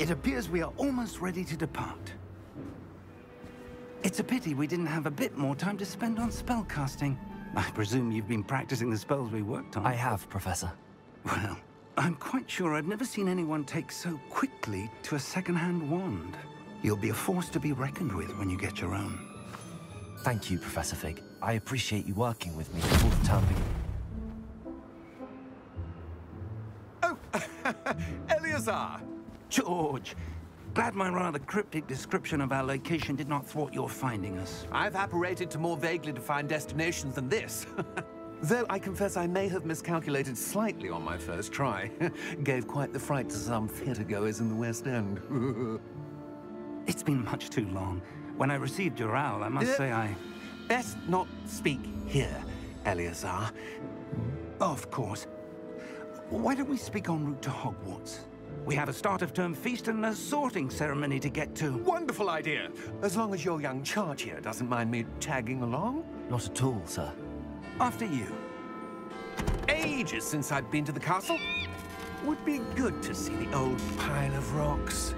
It appears we are almost ready to depart. It's a pity we didn't have a bit more time to spend on spellcasting. I presume you've been practicing the spells we worked on. I have, Professor. Well, I'm quite sure I've never seen anyone take so quickly to a second-hand wand. You'll be a force to be reckoned with when you get your own. Thank you, Professor Fig. I appreciate you working with me before the term begins. Oh, Eleazar! George! Glad my rather cryptic description of our location did not thwart your finding us. I've apparated to more vaguely defined destinations than this. Though I confess I may have miscalculated slightly on my first try. Gave quite the fright to some theatre-goers in the West End. It's been much too long. When I received your owl, I must say I... Best not speak here, Eleazar. Of course. Why don't we speak en route to Hogwarts? We have a start-of-term feast and a sorting ceremony to get to. Wonderful idea! As long as your young charge here doesn't mind me tagging along. Not at all, sir. After you. Ages since I'd been to the castle. Would be good to see the old pile of rocks.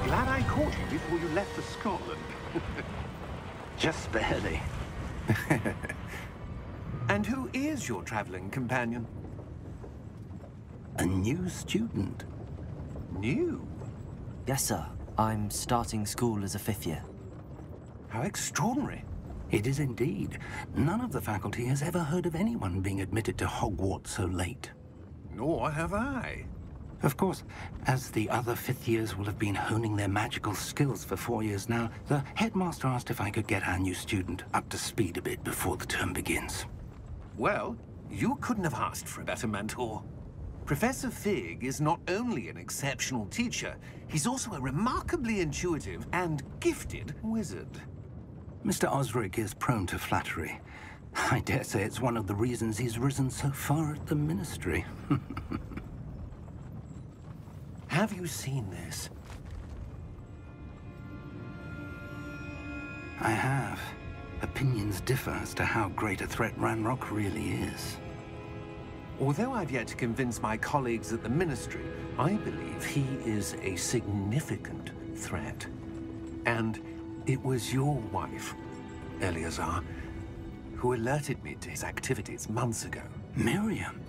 Glad I caught you before you left for Scotland. Just barely. And who is your traveling companion? A new student. New? Yes, sir. I'm starting school as a 5th year. How extraordinary. It is indeed. None of the faculty has ever heard of anyone being admitted to Hogwarts so late. Nor have I. Of course, as the other 5th years will have been honing their magical skills for 4 years now, the headmaster asked if I could get our new student up to speed a bit before the term begins. Well, you couldn't have asked for a better mentor. Professor Fig is not only an exceptional teacher, he's also a remarkably intuitive and gifted wizard. Mr. Osric is prone to flattery. I dare say it's one of the reasons he's risen so far at the Ministry. Have you seen this? I have. Opinions differ as to how great a threat Ranrock really is. Although I've yet to convince my colleagues at the Ministry, I believe he is a significant threat. And it was your wife, Eleazar, who alerted me to his activities months ago. Miriam?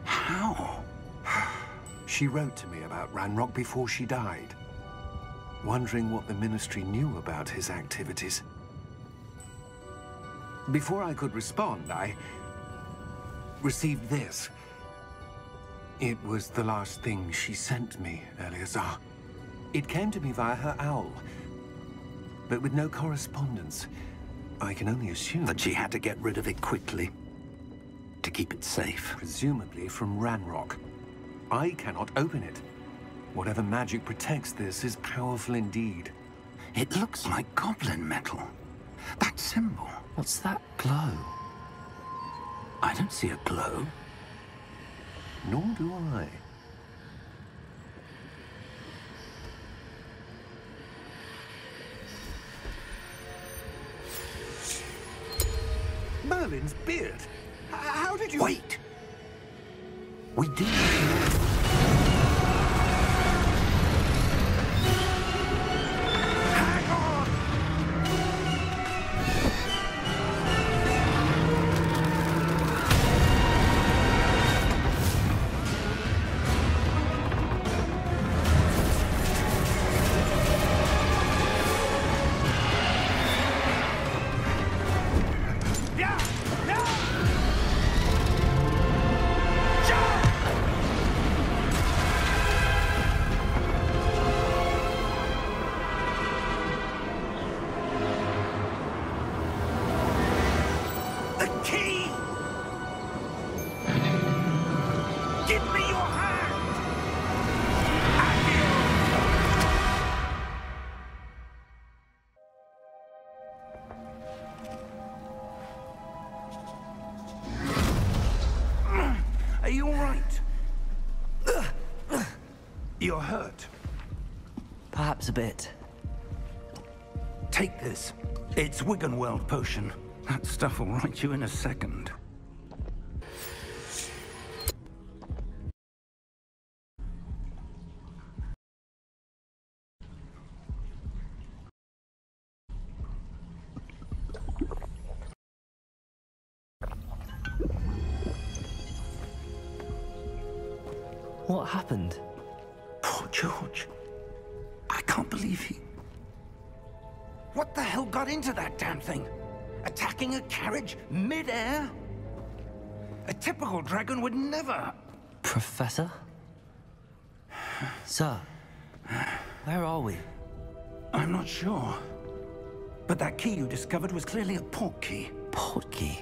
How? She wrote to me about Ranrock before she died, wondering what the Ministry knew about his activities. Before I could respond, I received this. It was the last thing she sent me, Eleazar. It came to me via her owl, but with no correspondence. I can only assume that she had to get rid of it quickly, to keep it safe. Presumably from Ranrock. I cannot open it. Whatever magic protects this is powerful indeed. It looks like goblin metal. That symbol. What's that glow? I don't see a glow. Nor do I. Merlin's beard. How did you... Wait! We did. Hang on! perhaps a bit. Take this. It's Wiggenweld potion. That stuff will right you in a second. What happened? Poor George. I can't believe he... What the hell got into that damn thing? Attacking a carriage mid-air? A typical dragon would never... Professor? Sir, where are we? I'm not sure. But that key you discovered was clearly a port key. Port key?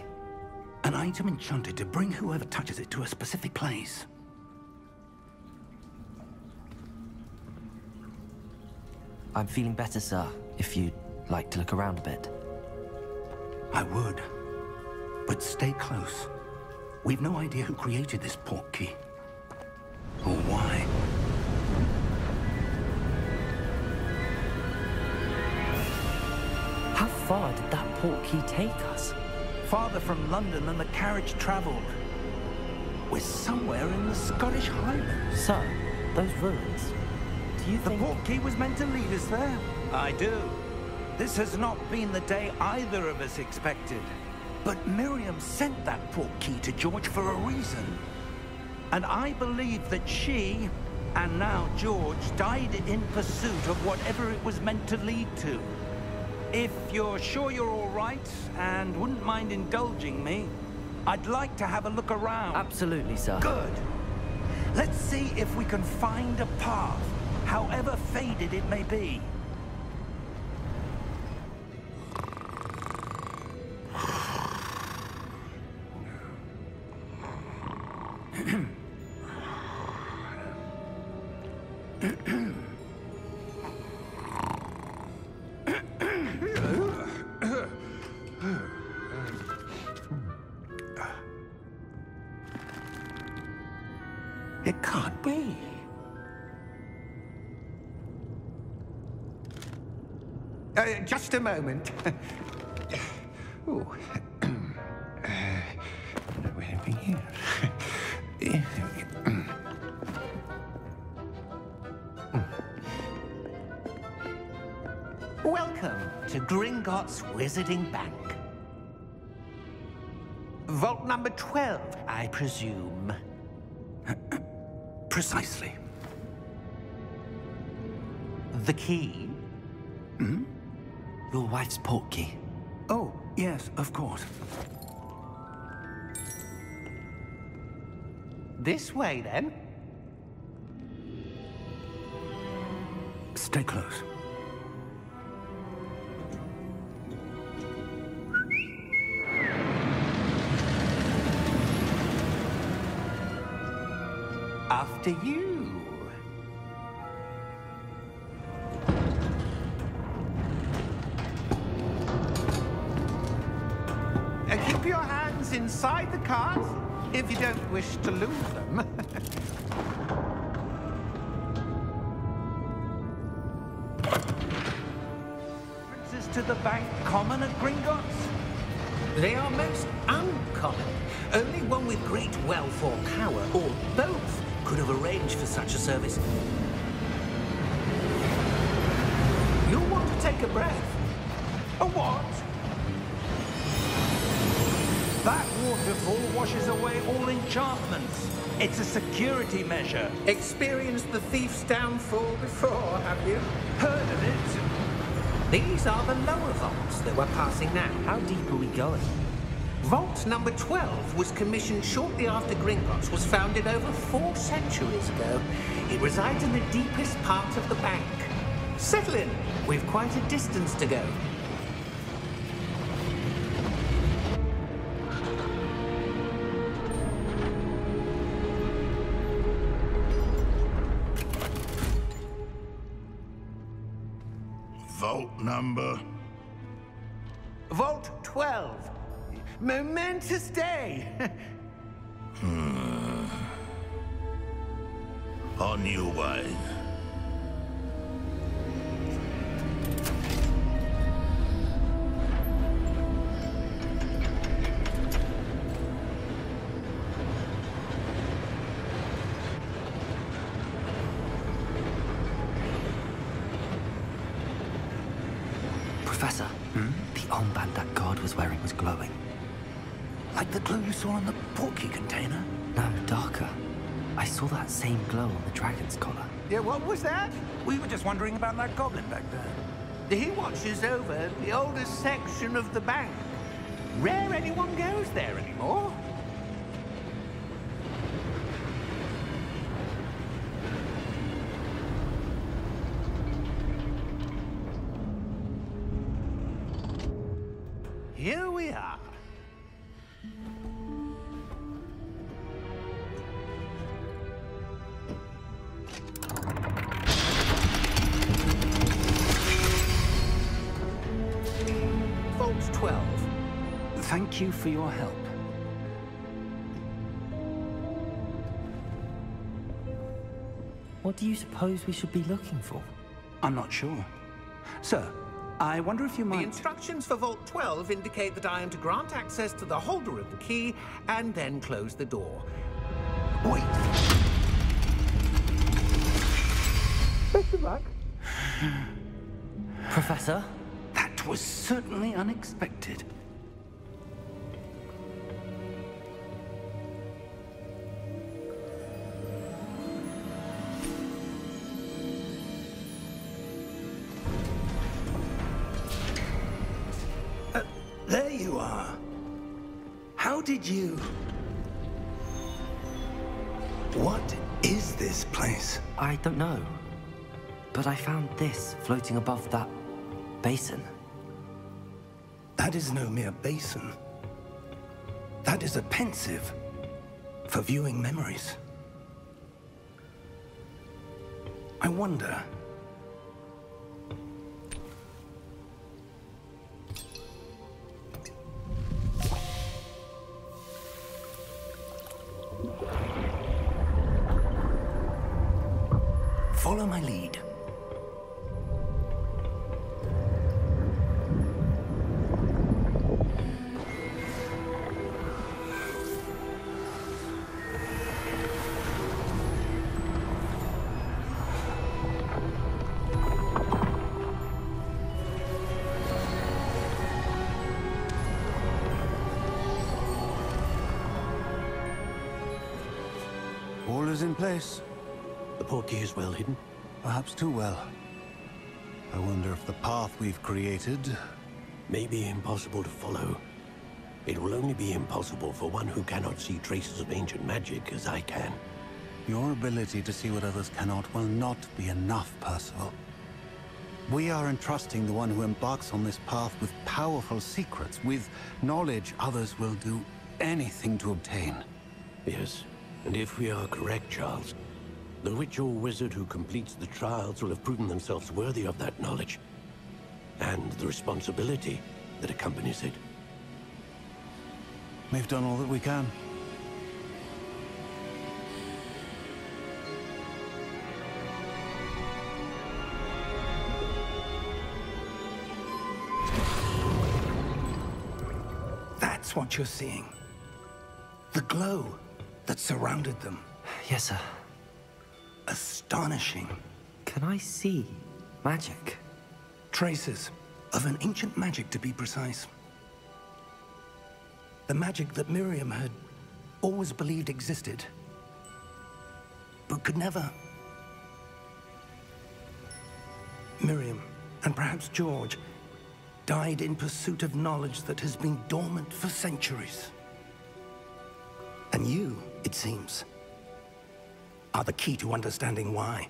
An item enchanted to bring whoever touches it to a specific place. I'm feeling better, sir, if you'd like to look around a bit. I would. But stay close. We've no idea who created this port key. Or why. How far did that port key take us? Farther from London than the carriage traveled. We're somewhere in the Scottish Highlands. Sir, those ruins. Do you think... The port key was meant to lead us there. I do. This has not been the day either of us expected. But Miriam sent that port key to George for a reason. And I believe that she, and now George, died in pursuit of whatever it was meant to lead to. If you're sure you're all right, and wouldn't mind indulging me, I'd like to have a look around. Absolutely, sir. Good. Let's see if we can find a path, however faded it may be. It can't be. Just a moment. Oh. Where are we here? Welcome to Gringotts Wizarding Bank. Vault number 12, I presume. Precisely. The key? Hmm? Your wife's port key. Oh, yes, of course. This way, then. Stay close. After you. Keep your hands inside the cart if you don't wish to lose them. Entrances to the bank common at Gringotts? They are most uncommon. Only one with great wealth or power, or both, could have arranged for such a service. You'll want to take a breath. A what? That waterfall washes away all enchantments. It's a security measure. Experienced the thief's downfall before, have you? Heard of it? These are the lower vaults that we're passing now. How deep are we going? Vault number 12 was commissioned shortly after Gringotts was founded over 4 centuries ago. It resides in the deepest part of the bank. Settle in. We've quite a distance to go. Vault number? Vault 12. Momentous day. On your way. Professor, the armband that guard was wearing was glowing. Like the glow you saw in the portkey container? No, darker. I saw that same glow on the dragon's collar. Yeah, what was that? We were just wondering about that goblin back there. He watches over the oldest section of the bank. Rare anyone goes there anymore. Here we are. Vault 12. Thank you for your help. What do you suppose we should be looking for? I'm not sure. Sir, I wonder if you The might... instructions for Vault 12 indicate that I am to grant access to the holder of the key and then close the door. Wait! Best of luck. Professor? That was certainly unexpected. There you are. How did you... What is this place? I don't know. But I found this floating above that basin. That is no mere basin. That is a pensive for viewing memories. I wonder... Follow my lead. All is in place. The portkey is well hidden. Perhaps too well. I wonder if the path we've created... May be impossible to follow. It will only be impossible for one who cannot see traces of ancient magic as I can. Your ability to see what others cannot will not be enough, Percival. We are entrusting the one who embarks on this path with powerful secrets, with knowledge others will do anything to obtain. Yes, and if we are correct, Charles, the witch or wizard who completes the trials will have proven themselves worthy of that knowledge, and the responsibility that accompanies it. We've done all that we can. That's what you're seeing. The glow that surrounded them. Yes, sir. Astonishing. Can I see magic? Traces of an ancient magic, to be precise. The magic that Miriam had always believed existed, but could never. Miriam, and perhaps George, died in pursuit of knowledge that has been dormant for centuries. And you, it seems, are the key to understanding why.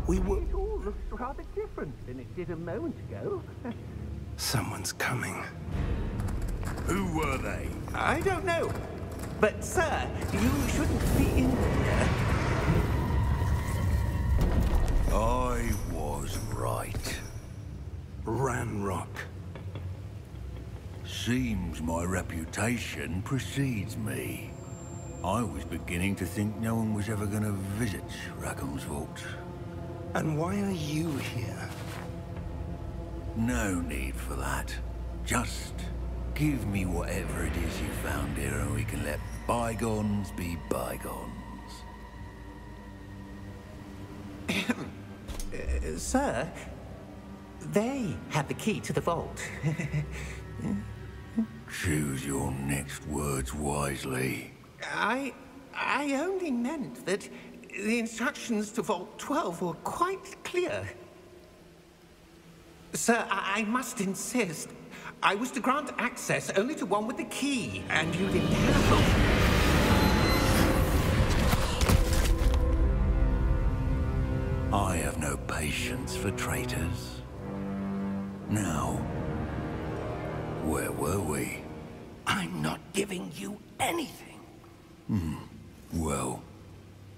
We were... It all looks rather different than it did a moment ago. Someone's coming. Who were they? I don't know. But, sir, you shouldn't be in here. I was right. Ranrock. Seems my reputation precedes me. I was beginning to think no one was ever going to visit Rackham's vault. And why are you here? No need for that. Just give me whatever it is you found here and we can let bygones be bygones. Sir, They had the key to the vault. Choose your next words wisely. I only meant that the instructions to Vault 12 were quite clear. Sir, I must insist. I was to grant access only to one with the key, and you didn't have. I have no patience for traitors. Now, where were we? I'm not giving you anything. Well,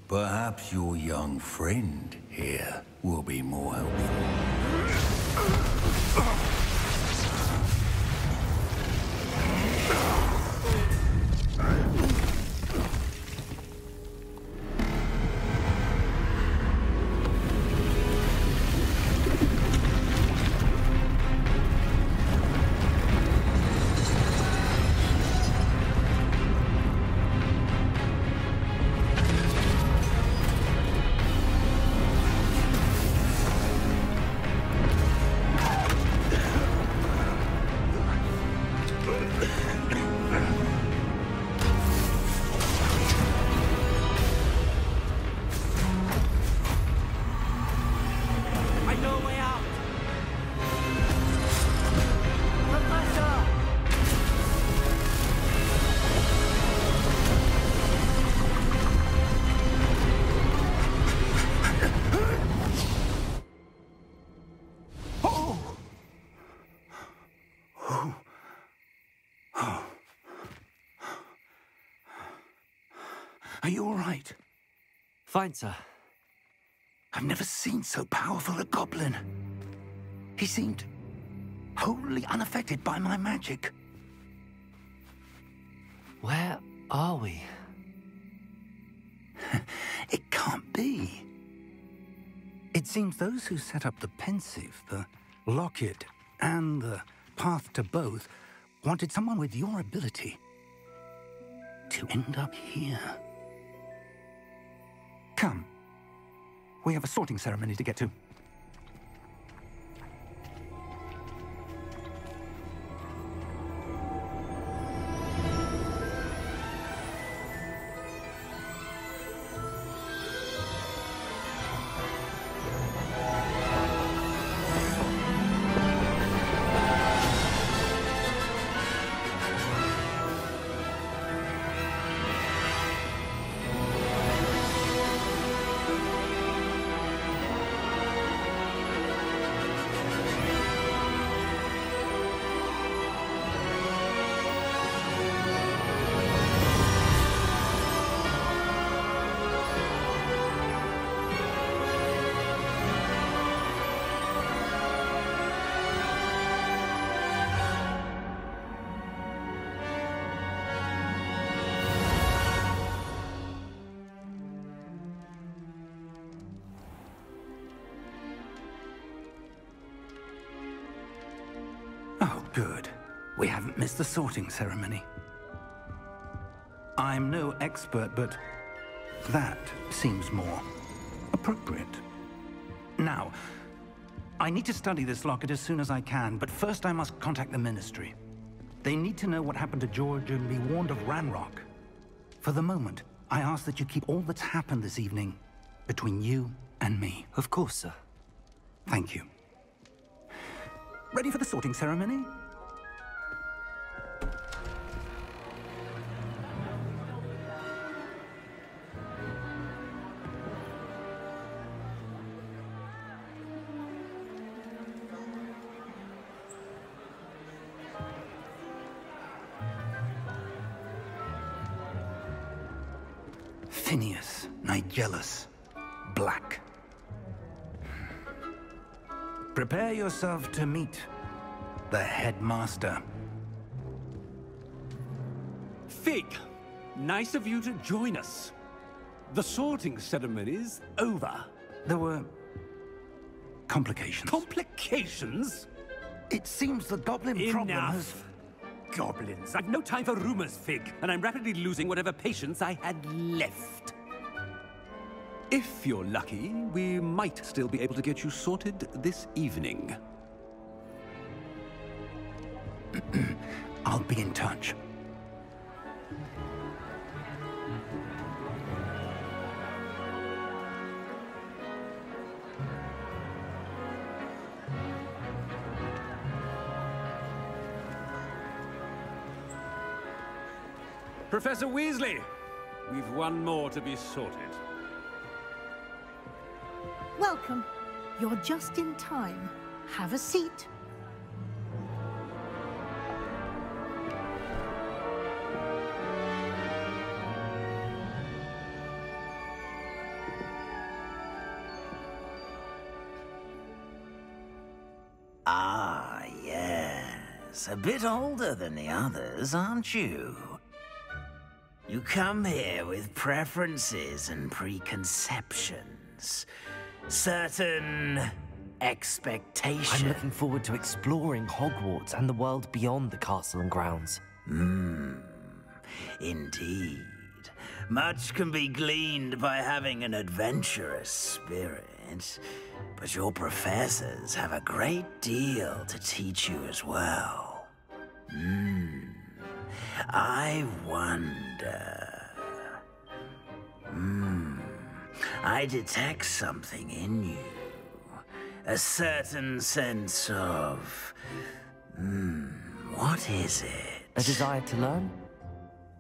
perhaps your young friend here will be more helpful. Are you all right? Fine, sir. I've never seen so powerful a goblin. He seemed wholly unaffected by my magic. Where are we? It can't be. It seems those who set up the pensive, the locket, and the path to both wanted someone with your ability to end up here. Come. We have a sorting ceremony to get to. Oh, good. We haven't missed the sorting ceremony. I'm no expert, but that seems more appropriate. Now, I need to study this locket as soon as I can, but first I must contact the Ministry. They need to know what happened to George and be warned of Ranrock. For the moment, I ask that you keep all that's happened this evening between you and me. Of course, sir. Thank you. Ready for the sorting ceremony? Phineas, Nigellus, Black. Prepare yourself to meet the headmaster. Fig, nice of you to join us. The sorting ceremony's over. There were complications. Complications? It seems the goblin problem has... Enough. Goblins. I've no time for rumors, Fig, and I'm rapidly losing whatever patience I had left. If you're lucky, we might still be able to get you sorted this evening. I'll be in touch. Professor Weasley, we've one more to be sorted. Welcome. You're just in time. Have a seat. Ah, yes. A bit older than the others, aren't you? You come here with preferences and preconceptions. Certain expectations. I'm looking forward to exploring Hogwarts and the world beyond the castle and grounds. Indeed. Much can be gleaned by having an adventurous spirit, but your professors have a great deal to teach you as well. I wonder... I detect something in you. A certain sense of... what is it? A desire to learn?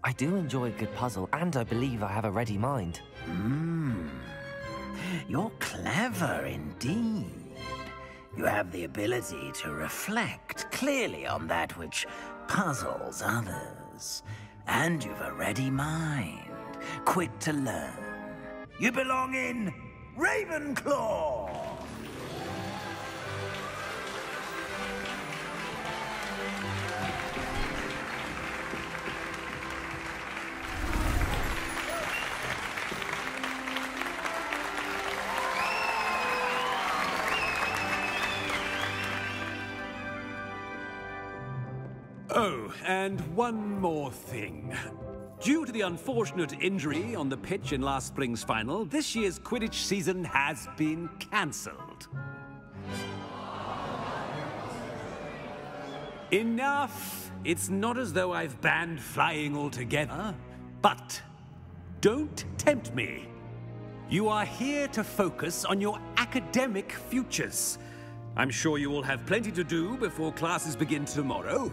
I do enjoy a good puzzle, and I believe I have a ready mind. You're clever indeed. You have the ability to reflect clearly on that which puzzles others. And you've a ready mind, quick to learn. You belong in Ravenclaw! Oh, and one more thing. Due to the unfortunate injury on the pitch in last spring's final, this year's Quidditch season has been cancelled. Enough! It's not as though I've banned flying altogether, but don't tempt me. You are here to focus on your academic futures. I'm sure you will have plenty to do before classes begin tomorrow.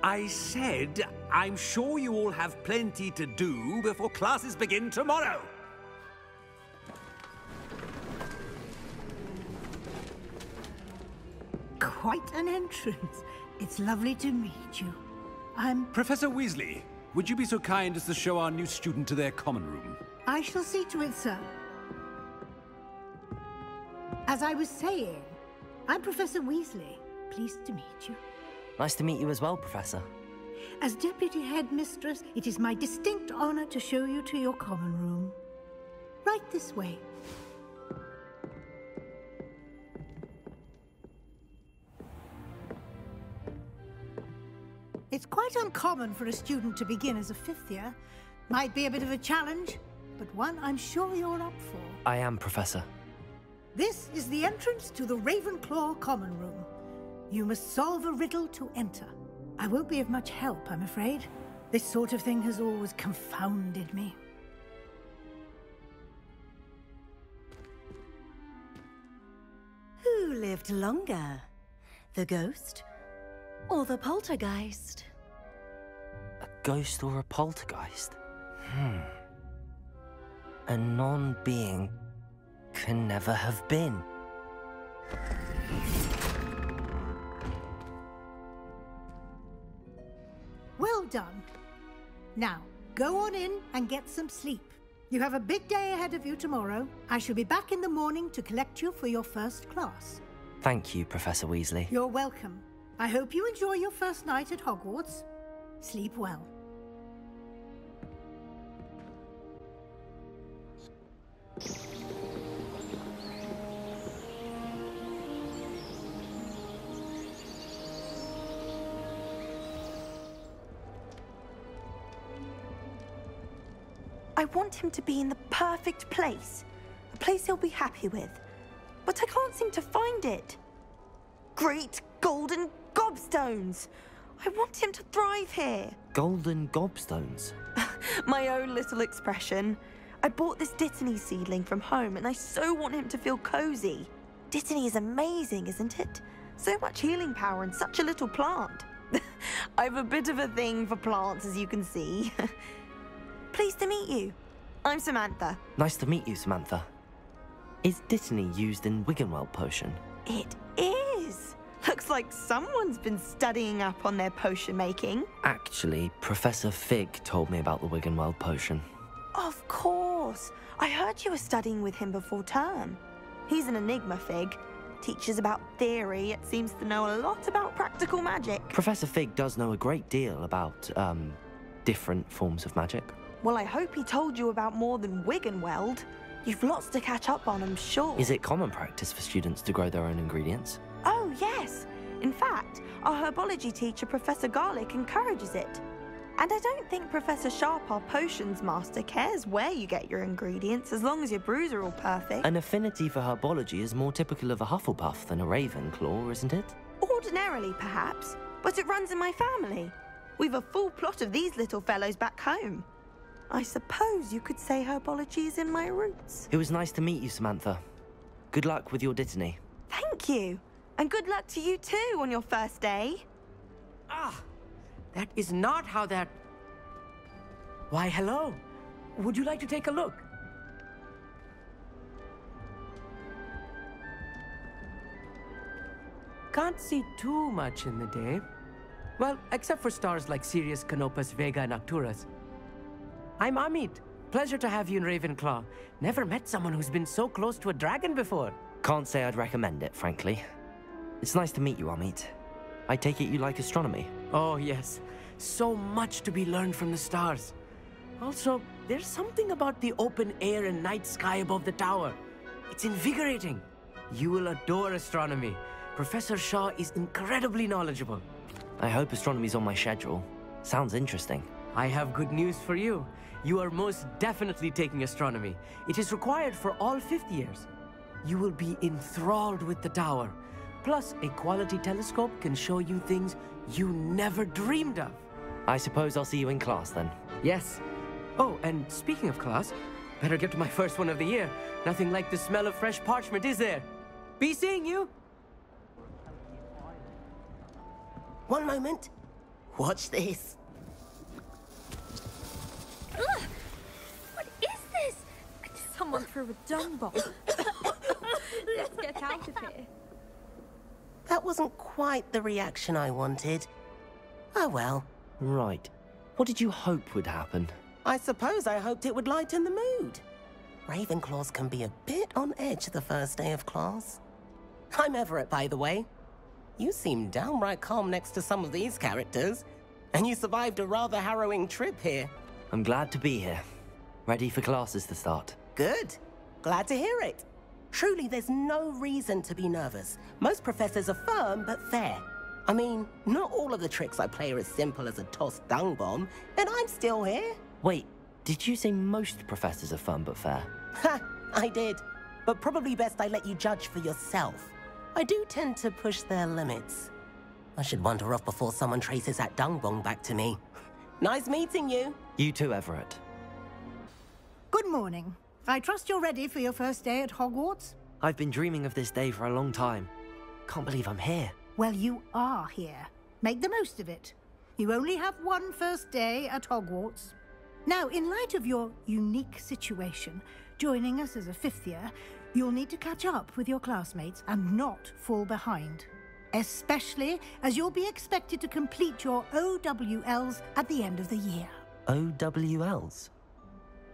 I said, I'm sure you all have plenty to do before classes begin tomorrow. Quite an entrance. It's lovely to meet you. I'm... Professor Weasley, would you be so kind as to show our new student to their common room? I shall see to it, sir. As I was saying, I'm Professor Weasley. Pleased to meet you. Nice to meet you as well, Professor. As Deputy Headmistress, it is my distinct honor to show you to your common room. Right this way. It's quite uncommon for a student to begin as a fifth year. Might be a bit of a challenge, but one I'm sure you're up for. I am, Professor. This is the entrance to the Ravenclaw common room. You must solve a riddle to enter. I won't be of much help, I'm afraid. This sort of thing has always confounded me. Who lived longer? The ghost or the poltergeist? A ghost or a poltergeist? A non-being can never have been. Well done. Now, go on in and get some sleep. You have a big day ahead of you tomorrow. I shall be back in the morning to collect you for your first class. Thank you, Professor Weasley. You're welcome. I hope you enjoy your first night at Hogwarts. Sleep well. I want him to be in the perfect place. A place he'll be happy with. But I can't seem to find it. Great golden Gobstones! I want him to thrive here. Golden gobstones? My own little expression. I bought this Dittany seedling from home and I so want him to feel cozy. Dittany is amazing, isn't it? So much healing power in such a little plant. I've a bit of a thing for plants, as you can see. Pleased to meet you. I'm Samantha. Nice to meet you, Samantha. Is Dittany used in Wiggenweld potion? It is. Looks like someone's been studying up on their potion making. Actually, Professor Fig told me about the Wiggenweld potion. Of course. I heard you were studying with him before term. He's an enigma, Fig. Teaches about theory, yet seems to know a lot about practical magic. Professor Fig does know a great deal about, different forms of magic. Well, I hope he told you about more than Wiggenweld. You've lots to catch up on, I'm sure. Is it common practice for students to grow their own ingredients? Oh, yes. In fact, our herbology teacher, Professor Garlick, encourages it. And I don't think Professor Sharp, our potions master, cares where you get your ingredients, as long as your brews are all perfect. An affinity for herbology is more typical of a Hufflepuff than a Ravenclaw, isn't it? Ordinarily, perhaps, but it runs in my family. We've a full plot of these little fellows back home. I suppose you could say herbology is in my roots. It was nice to meet you, Samantha. Good luck with your Dittany. Thank you. And good luck to you too on your first day. Ah, that is not how that... Why, hello. Would you like to take a look? Can't see too much in the day. Well, except for stars like Sirius, Canopus, Vega, and Arcturus. I'm Amit. Pleasure to have you in Ravenclaw. Never met someone who's been so close to a dragon before. Can't say I'd recommend it, frankly. It's nice to meet you, Amit. I take it you like astronomy? Oh, yes. So much to be learned from the stars. Also, there's something about the open air and night sky above the tower. It's invigorating. You will adore astronomy. Professor Shaw is incredibly knowledgeable. I hope astronomy's on my schedule. Sounds interesting. I have good news for you. You are most definitely taking astronomy. It is required for all 5th years. You will be enthralled with the tower. Plus, a quality telescope can show you things you never dreamed of. I suppose I'll see you in class then. Yes. Oh, and speaking of class, better get to my first one of the year. Nothing like the smell of fresh parchment, is there? Be seeing you. One moment. Watch this. Ugh! What is this? Someone threw a dung bomb. Let's get out of here. That wasn't quite the reaction I wanted. Oh well. Right. What did you hope would happen? I suppose I hoped it would lighten the mood. Ravenclaws can be a bit on edge the first day of class. I'm Everett, by the way. You seem downright calm next to some of these characters. And you survived a rather harrowing trip here. I'm glad to be here. Ready for classes to start. Good. Glad to hear it. Truly, there's no reason to be nervous. Most professors are firm but fair. I mean, not all of the tricks I play are as simple as a tossed dung bomb, and I'm still here. Wait, did you say most professors are fun but fair? Ha! I did. But probably best I let you judge for yourself. I do tend to push their limits. I should wander off before someone traces that dung bomb back to me. Nice meeting you. You too, Everett. Good morning. I trust you're ready for your first day at Hogwarts? I've been dreaming of this day for a long time. Can't believe I'm here. Well, you are here. Make the most of it. You only have one first day at Hogwarts. Now, in light of your unique situation, joining us as a 5th year, you'll need to catch up with your classmates and not fall behind. Especially as you'll be expected to complete your OWLs at the end of the year. OWLs?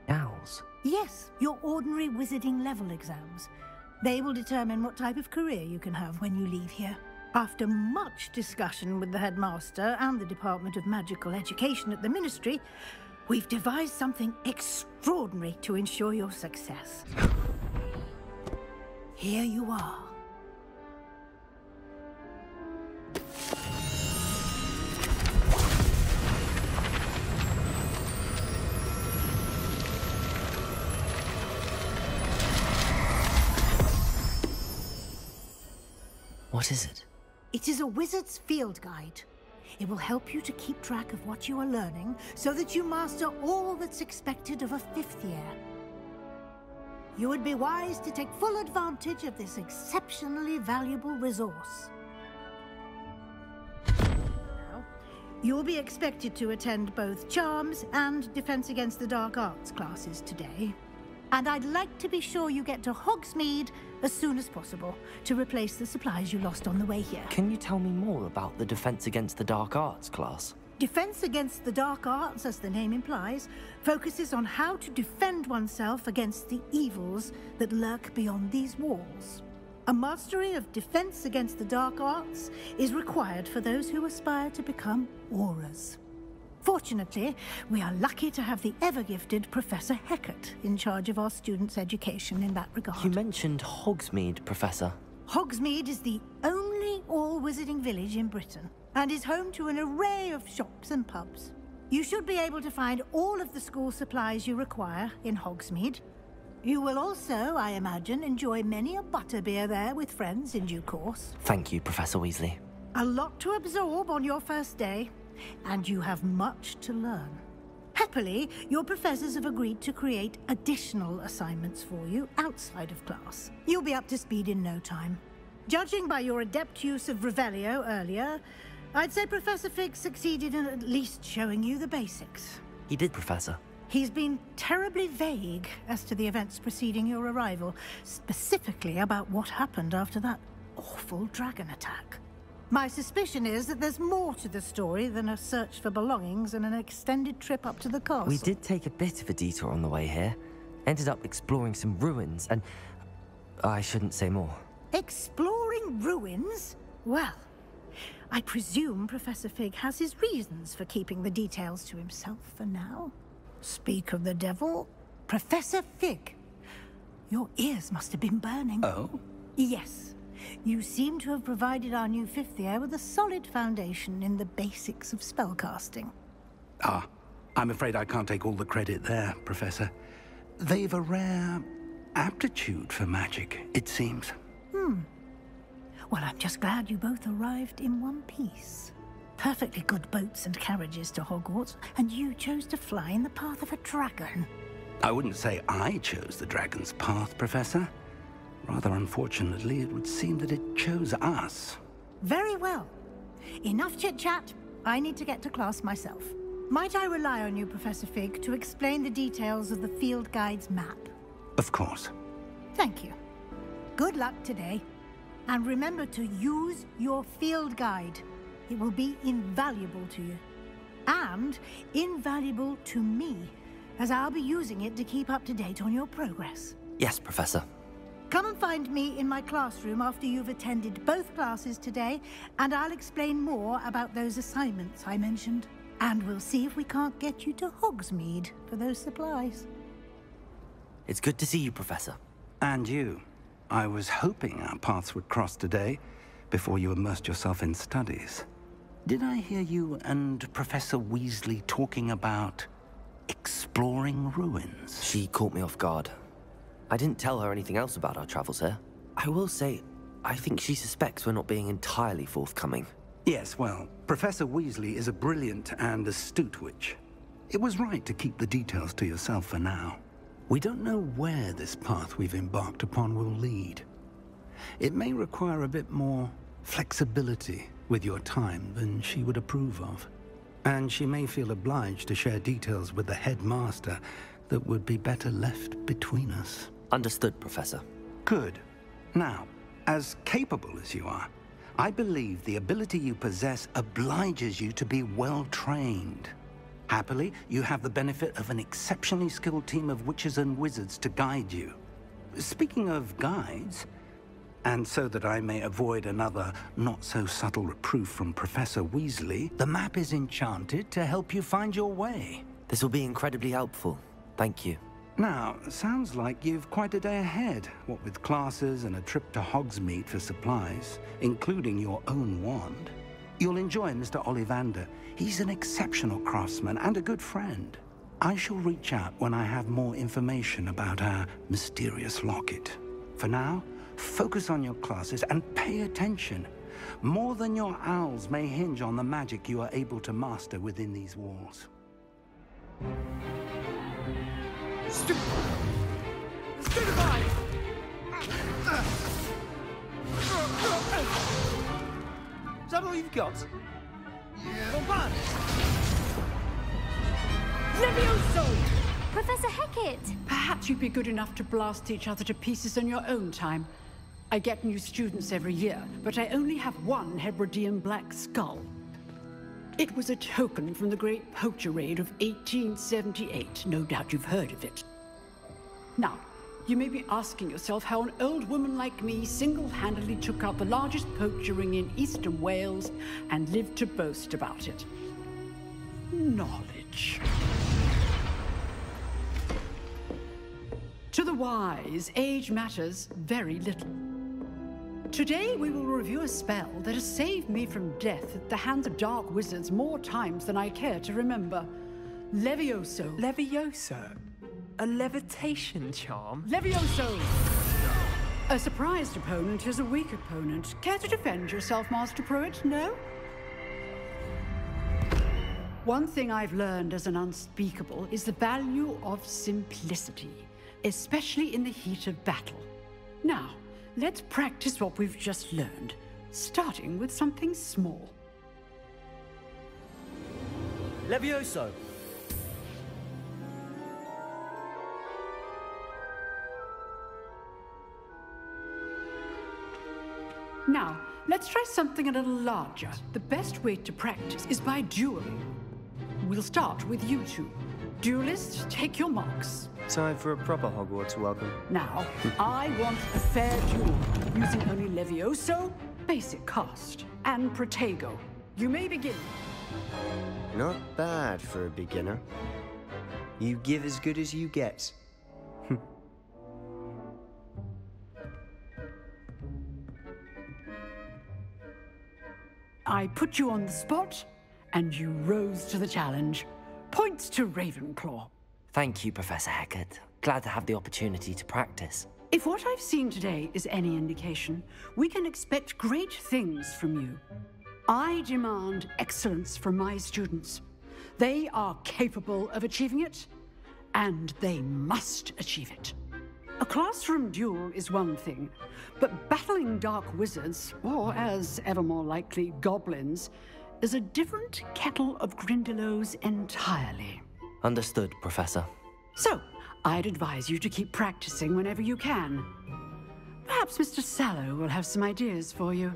Owls? Yes, your ordinary wizarding level exams. They will determine what type of career you can have when you leave here. After much discussion with the headmaster and the Department of Magical Education at the Ministry, we've devised something extraordinary to ensure your success. Here you are. What is it? It is a wizard's field guide. It will help you to keep track of what you are learning so that you master all that's expected of a 5th year. You would be wise to take full advantage of this exceptionally valuable resource. Now, you will be expected to attend both Charms and Defense Against the Dark Arts classes today. And I'd like to be sure you get to Hogsmeade as soon as possible to replace the supplies you lost on the way here. Can you tell me more about the Defense Against the Dark Arts class? Defense Against the Dark Arts, as the name implies, focuses on how to defend oneself against the evils that lurk beyond these walls. A mastery of Defense Against the Dark Arts is required for those who aspire to become Aurors. Fortunately, we are lucky to have the ever-gifted Professor Hecat in charge of our students' education in that regard. You mentioned Hogsmeade, Professor. Hogsmeade is the only all-wizarding village in Britain and is home to an array of shops and pubs. You should be able to find all of the school supplies you require in Hogsmeade. You will also, I imagine, enjoy many a butterbeer there with friends in due course. Thank you, Professor Weasley. A lot to absorb on your first day, and you have much to learn. Happily, your professors have agreed to create additional assignments for you outside of class. You'll be up to speed in no time. Judging by your adept use of Revelio earlier, I'd say Professor Fig succeeded in at least showing you the basics. He did, Professor. He's been terribly vague as to the events preceding your arrival, specifically about what happened after that awful dragon attack. My suspicion is that there's more to the story than a search for belongings and an extended trip up to the castle. We did take a bit of a detour on the way here. Ended up exploring some ruins and... I shouldn't say more. Exploring ruins? Well, I presume Professor Fig has his reasons for keeping the details to himself for now. Speak of the devil, Professor Fig. Your ears must have been burning. Oh? Yes. You seem to have provided our new 5th year with a solid foundation in the basics of spellcasting. Ah, I'm afraid I can't take all the credit there, Professor. They've a rare aptitude for magic, it seems. Well, I'm just glad you both arrived in one piece. Perfectly good boats and carriages to Hogwarts, and you chose to fly in the path of a dragon. I wouldn't say I chose the dragon's path, Professor. Rather unfortunately, it would seem that it chose us. Very well. Enough chit-chat. I need to get to class myself. Might I rely on you, Professor Fig, to explain the details of the field guide's map? Of course. Thank you. Good luck today. And remember to use your field guide. It will be invaluable to you. And invaluable to me, as I'll be using it to keep up to date on your progress. Yes, Professor. Come and find me in my classroom after you've attended both classes today, and I'll explain more about those assignments I mentioned. And we'll see if we can't get you to Hogsmeade for those supplies. It's good to see you, Professor. And you. I was hoping our paths would cross today, before you immersed yourself in studies. Did I hear you and Professor Weasley talking about exploring ruins? She caught me off guard. I didn't tell her anything else about our travels here. I will say, I think she suspects we're not being entirely forthcoming. Yes, well, Professor Weasley is a brilliant and astute witch. It was right to keep the details to yourself for now. We don't know where this path we've embarked upon will lead. It may require a bit more flexibility with your time than she would approve of. And she may feel obliged to share details with the headmaster that would be better left between us. Understood, Professor. Good. Now, as capable as you are, I believe the ability you possess obliges you to be well-trained. Happily, you have the benefit of an exceptionally skilled team of witches and wizards to guide you. Speaking of guides, and so that I may avoid another not-so-subtle reproof from Professor Weasley, the map is enchanted to help you find your way. This will be incredibly helpful. Thank you. Now, sounds like you've quite a day ahead, what with classes and a trip to Hogsmeade for supplies, including your own wand. You'll enjoy Mr. Ollivander. He's an exceptional craftsman and a good friend. I shall reach out when I have more information about our mysterious locket. For now, focus on your classes and pay attention. More than your owls may hinge on the magic you are able to master within these walls. Stupefy! Is that all you've got? Yeah. Levioso! Professor Hecat! Perhaps you'd be good enough to blast each other to pieces in your own time. I get new students every year, but I only have one Hebridean black skull. It was a token from the Great Poacher Raid of 1878. No doubt you've heard of it. Now, you may be asking yourself how an old woman like me single-handedly took out the largest poacher ring in eastern Wales and lived to boast about it. Knowledge. To the wise, age matters very little. Today we will review a spell that has saved me from death at the hands of dark wizards more times than I care to remember. Levioso. Levioso? A levitation charm? Levioso! A surprised opponent is a weak opponent. Care to defend yourself, Master Pruitt? No? One thing I've learned as an unspeakable is the value of simplicity, especially in the heat of battle. Now, let's practice what we've just learned, starting with something small. Levioso! Now, let's try something a little larger. The best way to practice is by dueling. We'll start with you two. Duelists, take your marks. Time for a proper Hogwarts welcome. Now, I want a fair duel, using only Levioso, basic cast, and Protego. You may begin. Not bad for a beginner. You give as good as you get. I put you on the spot, and you rose to the challenge. Points to Ravenclaw. Thank you, Professor Hecat. Glad to have the opportunity to practice. If what I've seen today is any indication, we can expect great things from you. I demand excellence from my students. They are capable of achieving it, and they must achieve it. A classroom duel is one thing, but battling dark wizards, or as ever more likely, goblins, is a different kettle of Grindylows entirely. Understood, Professor. So, I'd advise you to keep practicing whenever you can. Perhaps Mr. Sallow will have some ideas for you.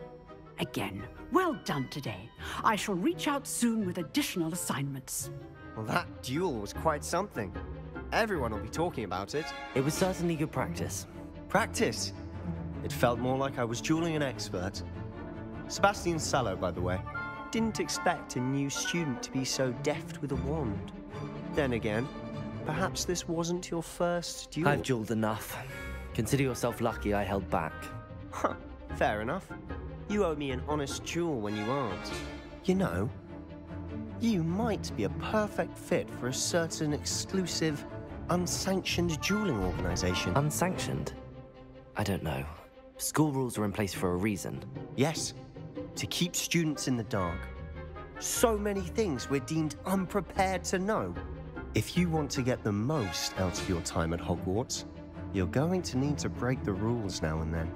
Again, well done today. I shall reach out soon with additional assignments. Well, that duel was quite something. Everyone will be talking about it. It was certainly good practice. Practice? It felt more like I was dueling an expert. Sebastian Sallow, by the way. Didn't expect a new student to be so deft with a wand. Then again, perhaps this wasn't your first duel. I've dueled enough. Consider yourself lucky I held back. Huh, fair enough. You owe me an honest duel when you aren't. You know, you might be a perfect fit for a certain exclusive, unsanctioned dueling organization. Unsanctioned? I don't know. School rules are in place for a reason. Yes, to keep students in the dark. So many things we're deemed unprepared to know. If you want to get the most out of your time at Hogwarts, you're going to need to break the rules now and then.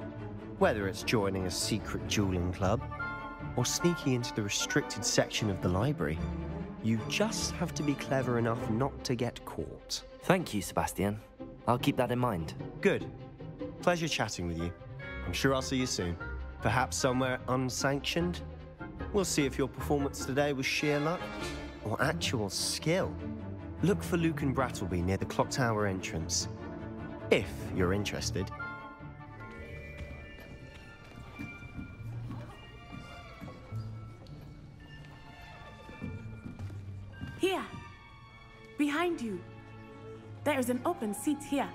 Whether it's joining a secret dueling club, or sneaking into the restricted section of the library, you just have to be clever enough not to get caught. Thank you, Sebastian. I'll keep that in mind. Good. Pleasure chatting with you. I'm sure I'll see you soon. Perhaps somewhere unsanctioned? We'll see if your performance today was sheer luck or actual skill. Look for Luke and Brattleby near the clock tower entrance, if you're interested. Here, behind you. There is an open seat here.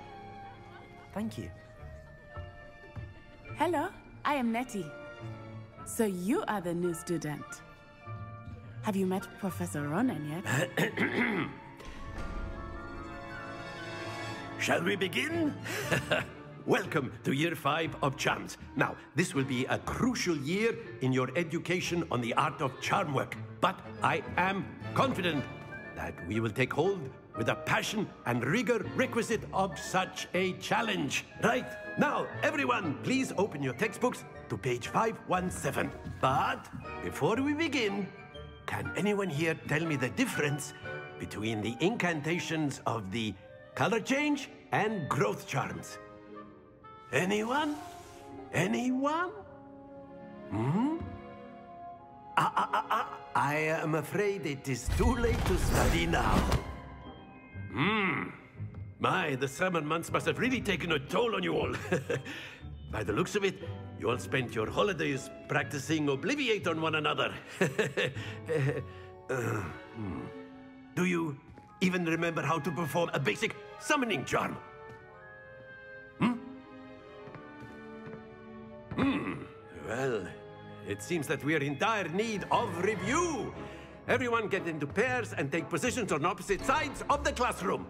Thank you. Hello, I am Nettie. So you are the new student. Have you met Professor Ronan yet? Shall we begin? welcome to Year 5 of Charms. Now, this will be a crucial year in your education on the art of charm work. But I am confident that we will take hold with the passion and rigor requisite of such a challenge. Right, now, everyone, please open your textbooks to page 517. But before we begin, can anyone here tell me the difference between the incantations of the color change and growth charms? Anyone? Anyone? I am afraid it is too late to study now. My, the summer months must have really taken a toll on you all. By the looks of it, you all spent your holidays practicing Obliviate on one another. Do you even remember how to perform a basic summoning charm? Well, it seems that we are in dire need of review. Everyone get into pairs and take positions on opposite sides of the classroom.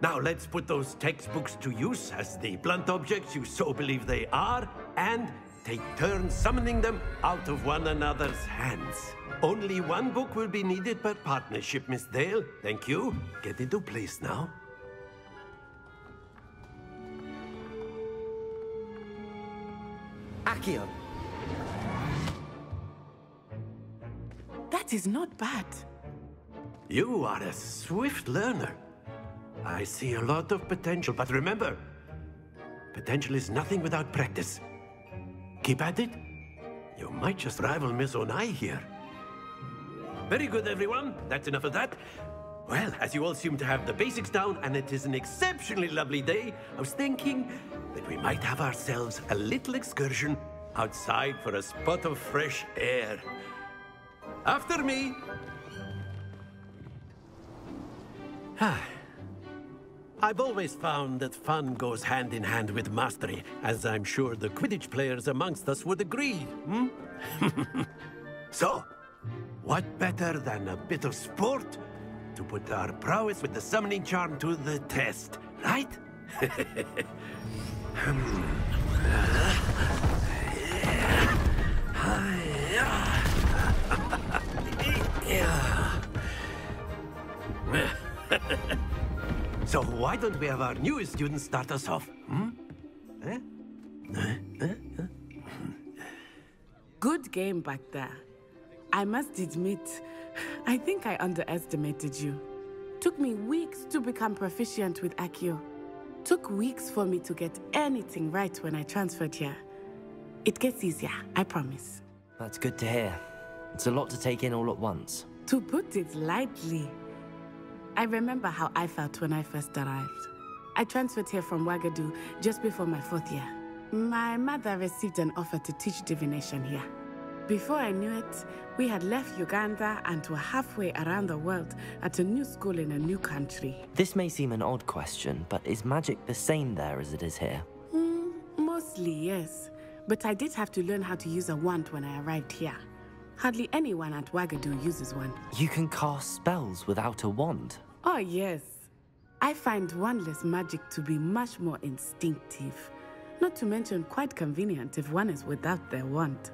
Now let's put those textbooks to use as the blunt objects you so believe they are, and take turns summoning them out of one another's hands. Only one book will be needed per partnership, Miss Dale. Thank you. Get into place now. Accio. That is not bad. You are a swift learner. I see a lot of potential, but remember, potential is nothing without practice. Keep at it. You might just rival Miss Onai here. Very good, everyone. That's enough of that. Well, as you all seem to have the basics down, and it is an exceptionally lovely day, I was thinking that we might have ourselves a little excursion outside for a spot of fresh air. After me. I've always found that fun goes hand in hand with mastery, as I'm sure the Quidditch players amongst us would agree, So, what better than a bit of sport to put our prowess with the summoning charm to the test, right? So why don't we have our newest students start us off? Good game back there. I must admit, I think I underestimated you. Took me weeks to become proficient with Accio. Took weeks for me to get anything right when I transferred here. It gets easier, I promise. That's good to hear. It's a lot to take in all at once. To put it lightly, I remember how I felt when I first arrived. I transferred here from Wagadu just before my 4th year. My mother received an offer to teach divination here. Before I knew it, we had left Uganda and were halfway around the world at a new school in a new country. This may seem an odd question, but is magic the same there as it is here? Mostly, yes. But I did have to learn how to use a wand when I arrived here. Hardly anyone at Wagadu uses one. You can cast spells without a wand? Oh, yes. I find wandless magic to be much more instinctive. Not to mention quite convenient if one is without their wand.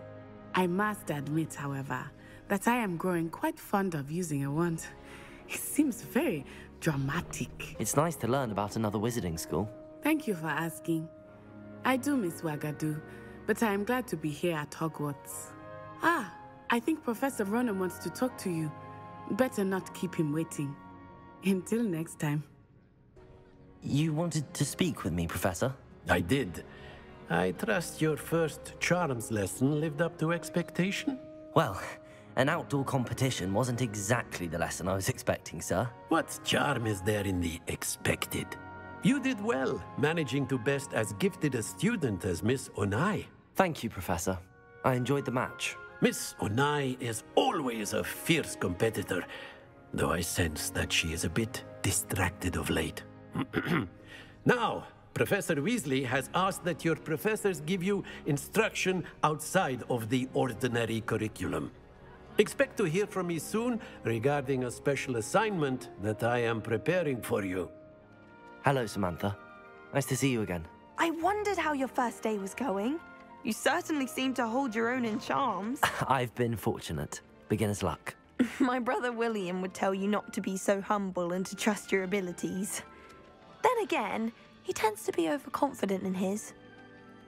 I must admit, however, that I am growing quite fond of using a wand. It seems very dramatic. It's nice to learn about another wizarding school. Thank you for asking. I do miss Wagadu, but I am glad to be here at Hogwarts. I think Professor Ronan wants to talk to you. Better not keep him waiting. Until next time. You wanted to speak with me, Professor? I did. I trust your first charms lesson lived up to expectation? Well, an outdoor competition wasn't exactly the lesson I was expecting, sir. What charm is there in the expected? You did well, managing to best as gifted a student as Miss Onai. Thank you, Professor. I enjoyed the match. Miss Onai is always a fierce competitor, though I sense that she is a bit distracted of late. Now, Professor Weasley has asked that your professors give you instruction outside of the ordinary curriculum. Expect to hear from me soon regarding a special assignment that I am preparing for you. Hello, Samantha. Nice to see you again. I wondered how your first day was going. You certainly seem to hold your own in charms. I've been fortunate. Beginner's luck. My brother William would tell you not to be so humble and to trust your abilities. Then again, he tends to be overconfident in his.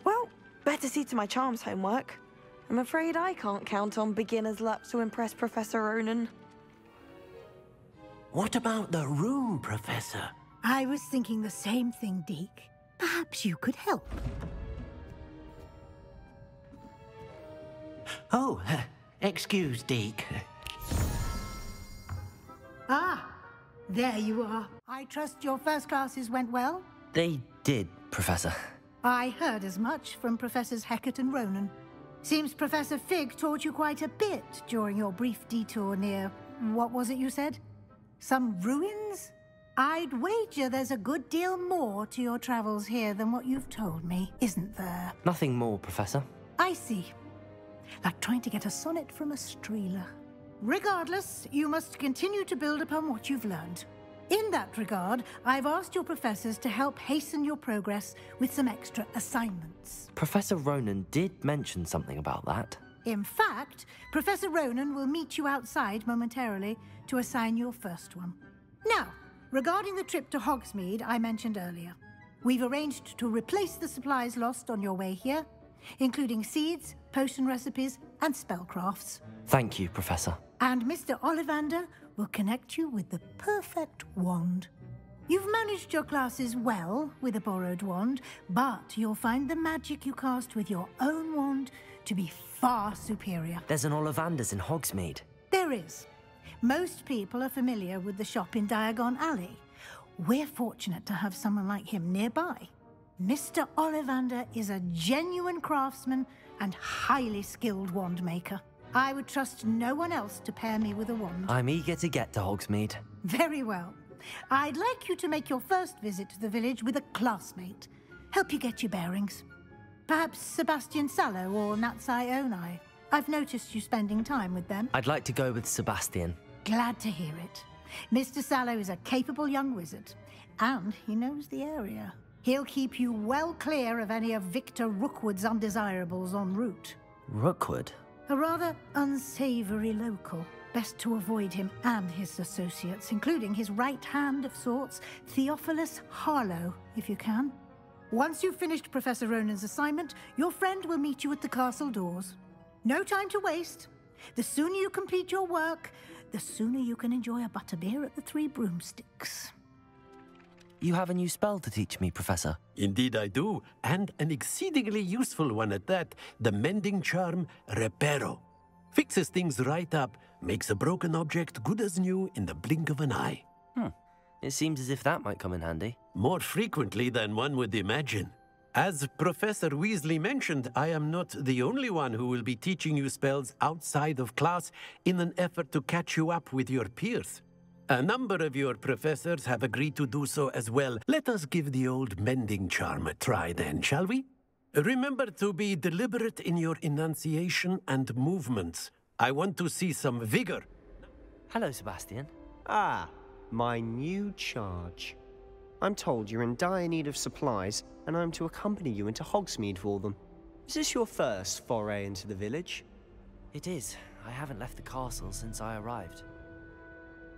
Well, better see to my charms homework. I'm afraid I can't count on beginner's luck to impress Professor Ronan. What about the room, Professor? I was thinking the same thing, Deke. Perhaps you could help. Oh, excuse, Deke. Ah, there you are. I trust your first classes went well? They did, Professor. I heard as much from Professors Hecat and Ronan. Seems Professor Fig taught you quite a bit during your brief detour near... what was it you said? Some ruins? I'd wager there's a good deal more to your travels here than what you've told me, isn't there? Nothing more, Professor. I see. Like trying to get a sonnet from a streeler. Regardless, you must continue to build upon what you've learned. In that regard, I've asked your professors to help hasten your progress with some extra assignments. Professor Ronan did mention something about that. In fact, Professor Ronan will meet you outside momentarily to assign your first one. Now, regarding the trip to Hogsmeade I mentioned earlier, we've arranged to replace the supplies lost on your way here, including seeds, potion recipes, and spellcrafts. Thank you, Professor. And Mr. Ollivander will connect you with the perfect wand. You've managed your classes well with a borrowed wand, but you'll find the magic you cast with your own wand to be far superior. There's an Ollivander's in Hogsmeade. There is. Most people are familiar with the shop in Diagon Alley. We're fortunate to have someone like him nearby. Mr. Ollivander is a genuine craftsman and highly skilled wand maker. I would trust no one else to pair me with a wand. I'm eager to get to Hogsmeade. Very well. I'd like you to make your first visit to the village with a classmate. Help you get your bearings. Perhaps Sebastian Sallow or Natsai Onai. I've noticed you spending time with them. I'd like to go with Sebastian. Glad to hear it. Mr. Sallow is a capable young wizard, and he knows the area. He'll keep you well clear of any of Victor Rookwood's undesirables en route. Rookwood? A rather unsavory local. Best to avoid him and his associates, including his right hand of sorts, Theophilus Harlow, if you can. Once you've finished Professor Ronan's assignment, your friend will meet you at the castle doors. No time to waste. The sooner you complete your work, the sooner you can enjoy a butterbeer at the Three Broomsticks. You have a new spell to teach me, Professor. Indeed I do, and an exceedingly useful one at that, the mending charm Reparo. Fixes things right up, makes a broken object good as new in the blink of an eye. It seems as if that might come in handy. More frequently than one would imagine. As Professor Weasley mentioned, I am not the only one who will be teaching you spells outside of class in an effort to catch you up with your peers. A number of your professors have agreed to do so as well. Let us give the old mending charm a try then, shall we? Remember to be deliberate in your enunciation and movements. I want to see some vigor. Hello, Sebastian. Ah, my new charge. I'm told you're in dire need of supplies, and I'm to accompany you into Hogsmeade for them. Is this your first foray into the village? It is. I haven't left the castle since I arrived.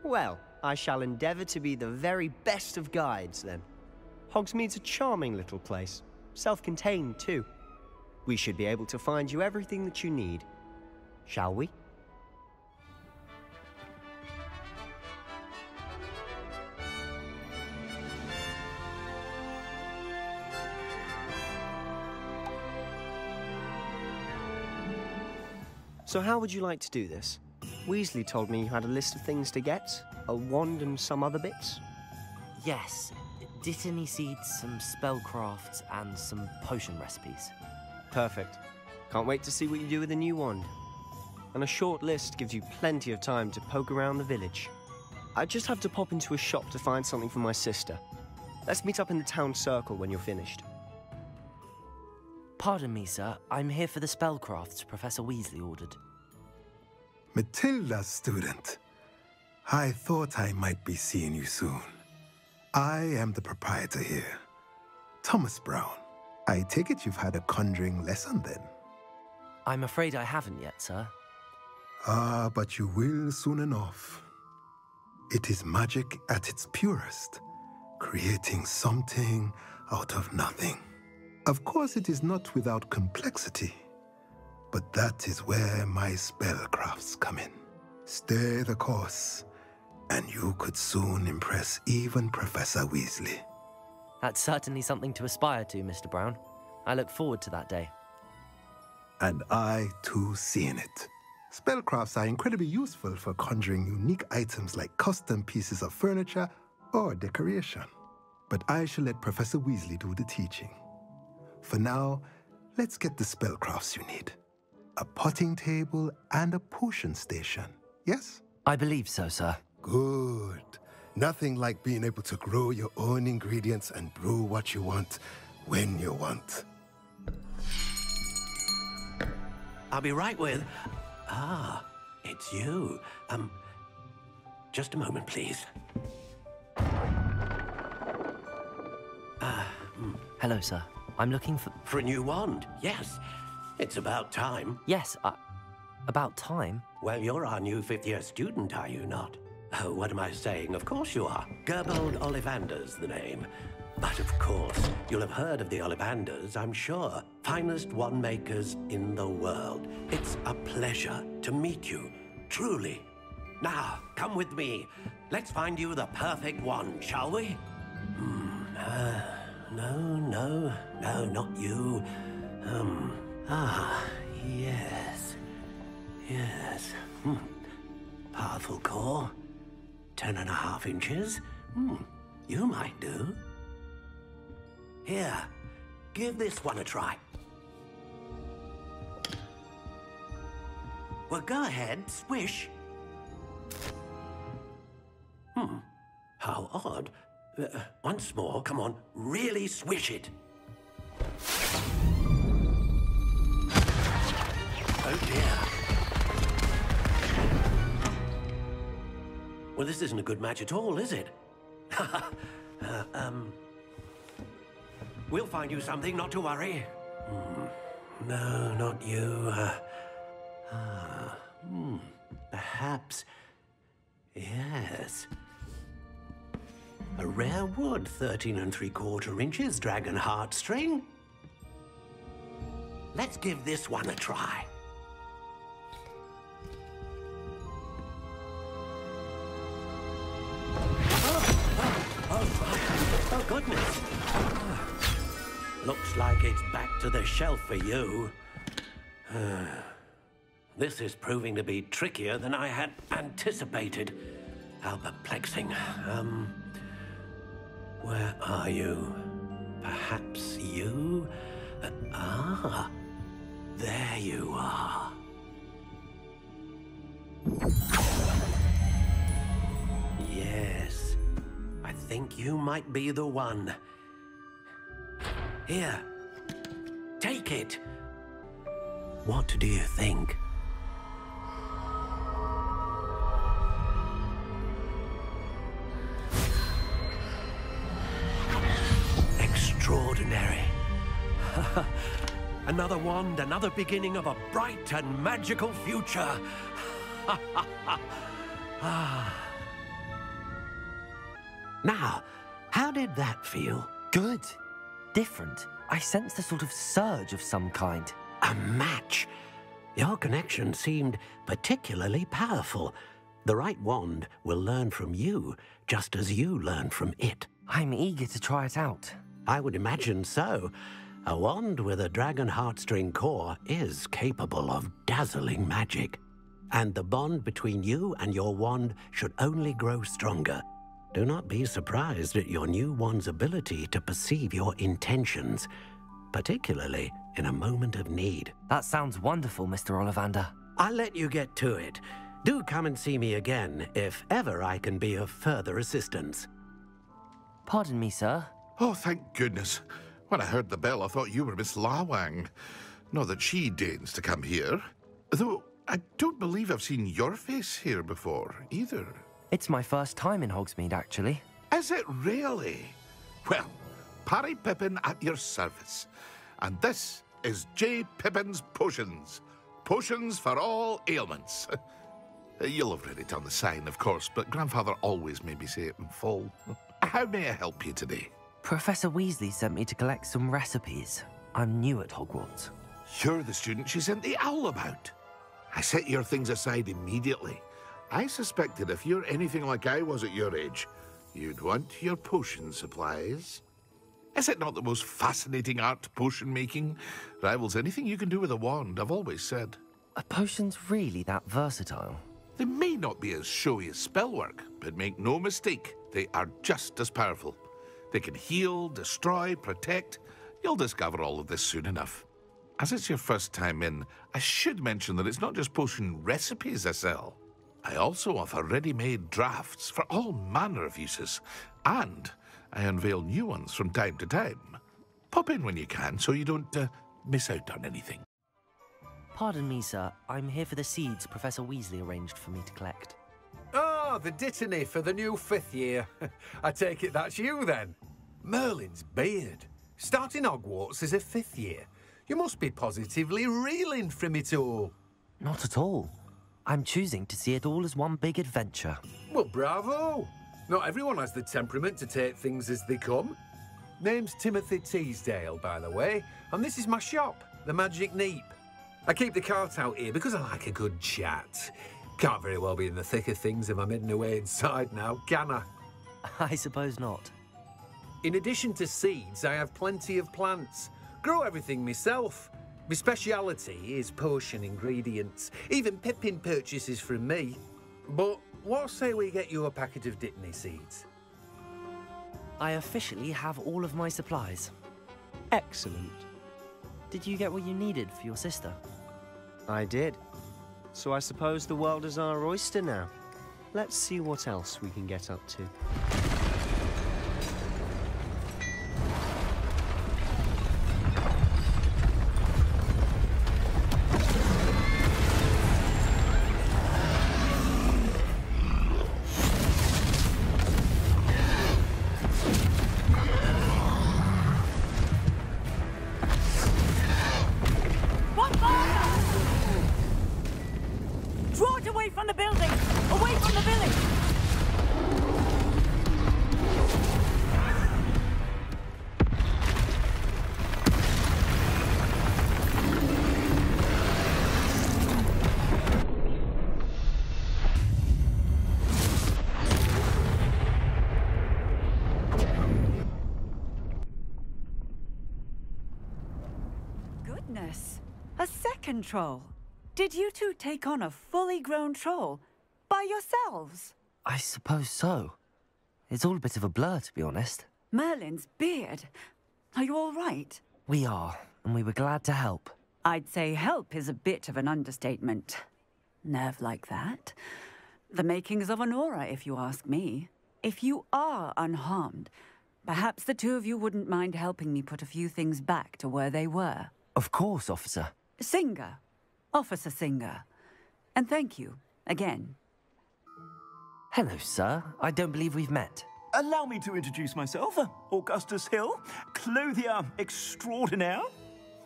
Well, I shall endeavour to be the very best of guides, then. Hogsmeade's a charming little place. Self-contained, too. We should be able to find you everything that you need. Shall we? So how would you like to do this? Weasley told me you had a list of things to get, a wand and some other bits. Yes. Dittany seeds, some spellcrafts, and some potion recipes. Perfect. Can't wait to see what you do with the new wand. And a short list gives you plenty of time to poke around the village. I just have to pop into a shop to find something for my sister. Let's meet up in the town circle when you're finished. Pardon me, sir. I'm here for the spellcrafts Professor Weasley ordered. Matilda, student. I thought I might be seeing you soon. I am the proprietor here, Thomas Brown. I take it you've had a conjuring lesson then? I'm afraid I haven't yet, sir. Ah, but you will soon enough. It is magic at its purest, creating something out of nothing. Of course, it is not without complexity, but that is where my spellcrafts come in. Stay the course, and you could soon impress even Professor Weasley. That's certainly something to aspire to, Mr. Brown. I look forward to that day. And I, too, see in it. Spellcrafts are incredibly useful for conjuring unique items like custom pieces of furniture or decoration. But I shall let Professor Weasley do the teaching. For now, let's get the spellcrafts you need. A potting table and a potion station, yes? I believe so, sir. Good. Nothing like being able to grow your own ingredients and brew what you want when you want. I'll be right with... Ah, it's you. Just a moment, please. Hello, sir. I'm looking for... For a new wand, yes. It's about time. Yes, about time? Well, you're our new fifth-year student, are you not? Oh, what am I saying? Of course you are. Gerbold Ollivander's the name. But of course, you'll have heard of the Ollivanders, I'm sure. Finest wand makers in the world. It's a pleasure to meet you, truly. Now, come with me. Let's find you the perfect wand, shall we? No, not you. Yes. Powerful core. 10.5 inches. You might do. Here, give this one a try. Well, go ahead, swish. How odd. Once more, come on, really swish it. Oh dear. Well, this isn't a good match at all, is it? We'll find you something, not to worry. No, not you. Perhaps... Yes. A rare wood, 13 3/4 inches, dragon heartstring. Let's give this one a try. Oh, goodness. Looks like it's back to the shelf for you. This is proving to be trickier than I had anticipated. How perplexing. Where are you? Perhaps you? There you are. Yes, I think you might be the one. Here, take it. What do you think? Extraordinary. Another wand, another beginning of a bright and magical future. Now, how did that feel? Good. Different. I sensed a sort of surge of some kind. A match. Your connection seemed particularly powerful. The right wand will learn from you, just as you learn from it. I'm eager to try it out. I would imagine so. A wand with a dragon heartstring core is capable of dazzling magic. And the bond between you and your wand should only grow stronger. Do not be surprised at your new wand's ability to perceive your intentions, particularly in a moment of need. That sounds wonderful, Mr. Ollivander. I'll let you get to it. Do come and see me again if ever I can be of further assistance. Pardon me, sir. Oh, thank goodness. When I heard the bell, I thought you were Miss Lawang. Not that she deigns to come here. Though I don't believe I've seen your face here before, either. It's my first time in Hogsmeade, actually. Is it really? Well, Parry Pippin at your service. And this is J. Pippin's Potions. Potions for all ailments. You'll have read it on the sign, of course, but Grandfather always made me say it in full. How may I help you today? Professor Weasley sent me to collect some recipes. I'm new at Hogwarts. You're the student she sent the owl about. I set your things aside immediately. I suspected if you're anything like I was at your age, you'd want your potion supplies. Is it not the most fascinating art, potion making? Rivals anything you can do with a wand, I've always said. Are potions really that versatile? They may not be as showy as spellwork, but make no mistake, they are just as powerful. They can heal, destroy, protect. You'll discover all of this soon enough. As it's your first time in, I should mention that it's not just potion recipes I sell. I also offer ready-made drafts for all manner of uses, and I unveil new ones from time to time. Pop in when you can so you don't miss out on anything. Pardon me, sir. I'm here for the seeds Professor Weasley arranged for me to collect. Oh, the dittany for the new 5th year. I take it that's you, then. Merlin's beard. Starting Hogwarts as a 5th year. You must be positively reeling from it all. Not at all. I'm choosing to see it all as one big adventure. Well, bravo. Not everyone has the temperament to take things as they come. Name's Timothy Teasdale, by the way, and this is my shop, the Magic Neep. I keep the cart out here because I like a good chat. Can't very well be in the thick of things if I'm hidden away inside now, can I? I suppose not. In addition to seeds, I have plenty of plants. Grow everything myself. My speciality is potion ingredients. Even Pippin purchases from me. But what say we get you a packet of dittany seeds? I officially have all of my supplies. Excellent. Did you get what you needed for your sister? I did. So I suppose the world is our oyster now. Let's see what else we can get up to. Draw it away from the building! Away from the village! Goodness, a second troll. Did you two take on a fully grown troll by yourselves? I suppose so. It's all a bit of a blur, to be honest. Merlin's beard. Are you all right? We are, and we were glad to help. I'd say help is a bit of an understatement. Nerve like that. The makings of an aura, if you ask me. If you are unharmed, perhaps the two of you wouldn't mind helping me put a few things back to where they were. Of course, officer. Singer. Officer Singer. And thank you, again. Hello, sir. I don't believe we've met. Allow me to introduce myself, Augustus Hill, clothier extraordinaire.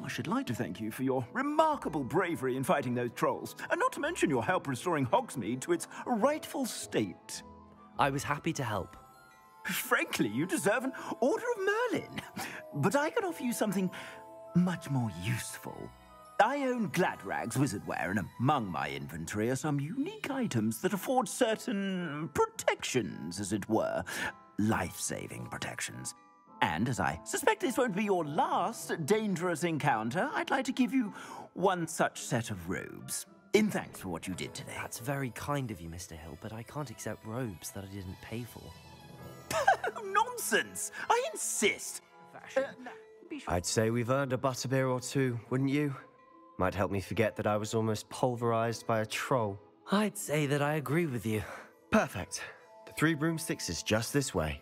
I should like to thank you for your remarkable bravery in fighting those trolls, and not to mention your help restoring Hogsmeade to its rightful state. I was happy to help. Frankly, you deserve an Order of Merlin. But I can offer you something much more useful. I own Gladrag's wizardware, and among my inventory are some unique items that afford certain protections, as it were. Life-saving protections. And as I suspect this won't be your last dangerous encounter, I'd like to give you one such set of robes. In thanks for what you did today. That's very kind of you, Mr. Hill, but I can't accept robes that I didn't pay for. Nonsense! I insist! I'd say we've earned a butterbeer or two, wouldn't you? Might help me forget that I was almost pulverized by a troll. I'd say that I agree with you. Perfect. The 3 broomsticks is just this way.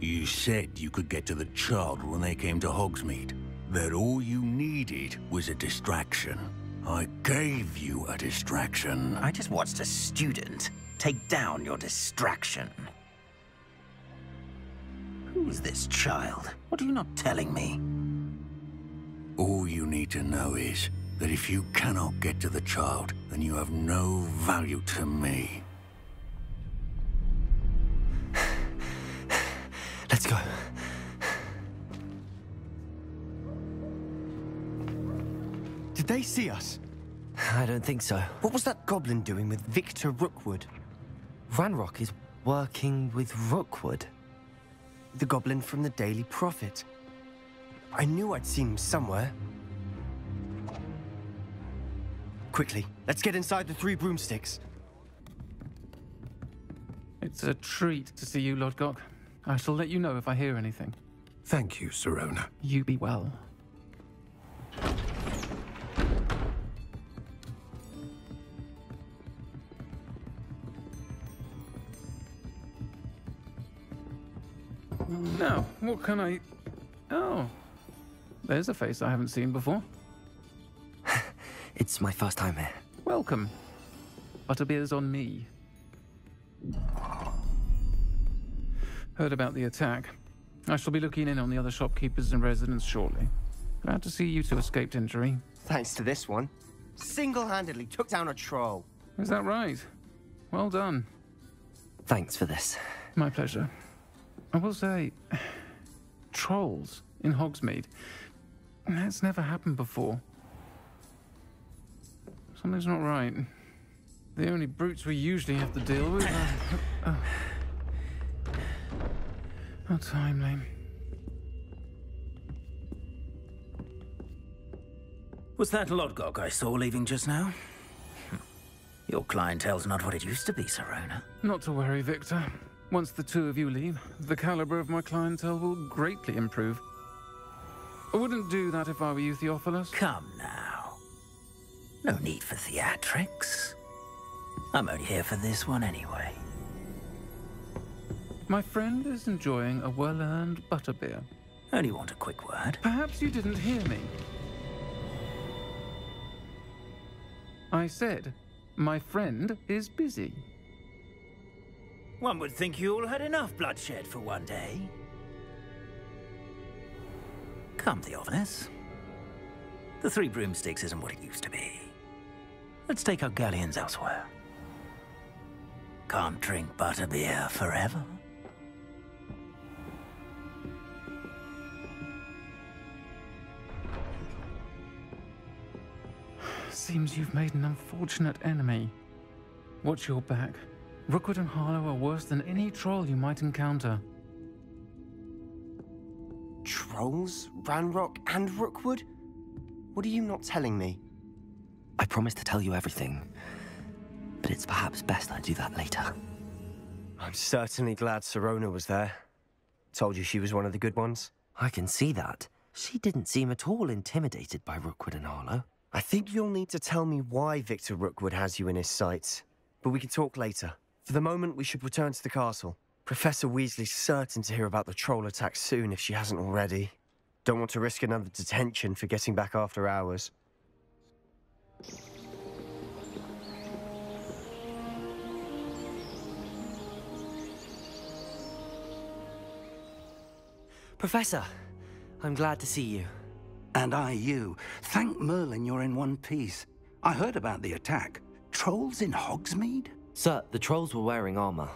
You said you could get to the child when they came to Hogsmeade. That all you needed was a distraction. I gave you a distraction. I just watched a student take down your distraction. Who's this child? What are you not telling me? All you need to know is that if you cannot get to the child, then you have no value to me. Let's go. Did they see us? I don't think so. What was that goblin doing with Victor Rookwood? Ranrock is working with Rookwood. The goblin from the Daily Prophet. I knew I'd seen him somewhere. Quickly, let's get inside the 3 broomsticks. It's a treat to see you, Lodgok. I shall let you know if I hear anything. Thank you, Sirona. You be well. Now, what can I... Oh, there's a face I haven't seen before. It's my first time here. Welcome. Butterbeer's on me. Heard about the attack. I shall be looking in on the other shopkeepers and residents shortly. Glad to see you two escaped injury. Thanks to this one. Single-handedly took down a troll. Is that right? Well done. Thanks for this. My pleasure. I will say, trolls in Hogsmeade. That's never happened before. Something's not right. The only brutes we usually have to deal with are... How timely. Was that Lodgok I saw leaving just now? Your clientele's not what it used to be, Sirona. Not to worry, Victor. Once the two of you leave, the caliber of my clientele will greatly improve. I wouldn't do that if I were you, Theophilus. Come now. No need for theatrics. I'm only here for this one anyway. My friend is enjoying a well-earned butterbeer. Only want a quick word. Perhaps you didn't hear me. I said, my friend is busy. One would think you all had enough bloodshed for one day. Come, Theophilus. The 3 broomsticks isn't what it used to be. Let's take our galleons elsewhere. Can't drink butterbeer forever. Seems you've made an unfortunate enemy. Watch your back. Rookwood and Harlow are worse than any troll you might encounter. Trolls? Ranrock and Rookwood? What are you not telling me? I promised to tell you everything, but it's perhaps best I do that later. I'm certainly glad Sirona was there. Told you she was one of the good ones. I can see that. She didn't seem at all intimidated by Rookwood and Harlow. I think you'll need to tell me why Victor Rookwood has you in his sights. But we can talk later. For the moment, we should return to the castle. Professor Weasley's certain to hear about the troll attack soon if she hasn't already. Don't want to risk another detention for getting back after hours. Professor, I'm glad to see you. And I you. Thank Merlin you're in one piece. I heard about the attack. Trolls in Hogsmeade? Sir, the trolls were wearing armor.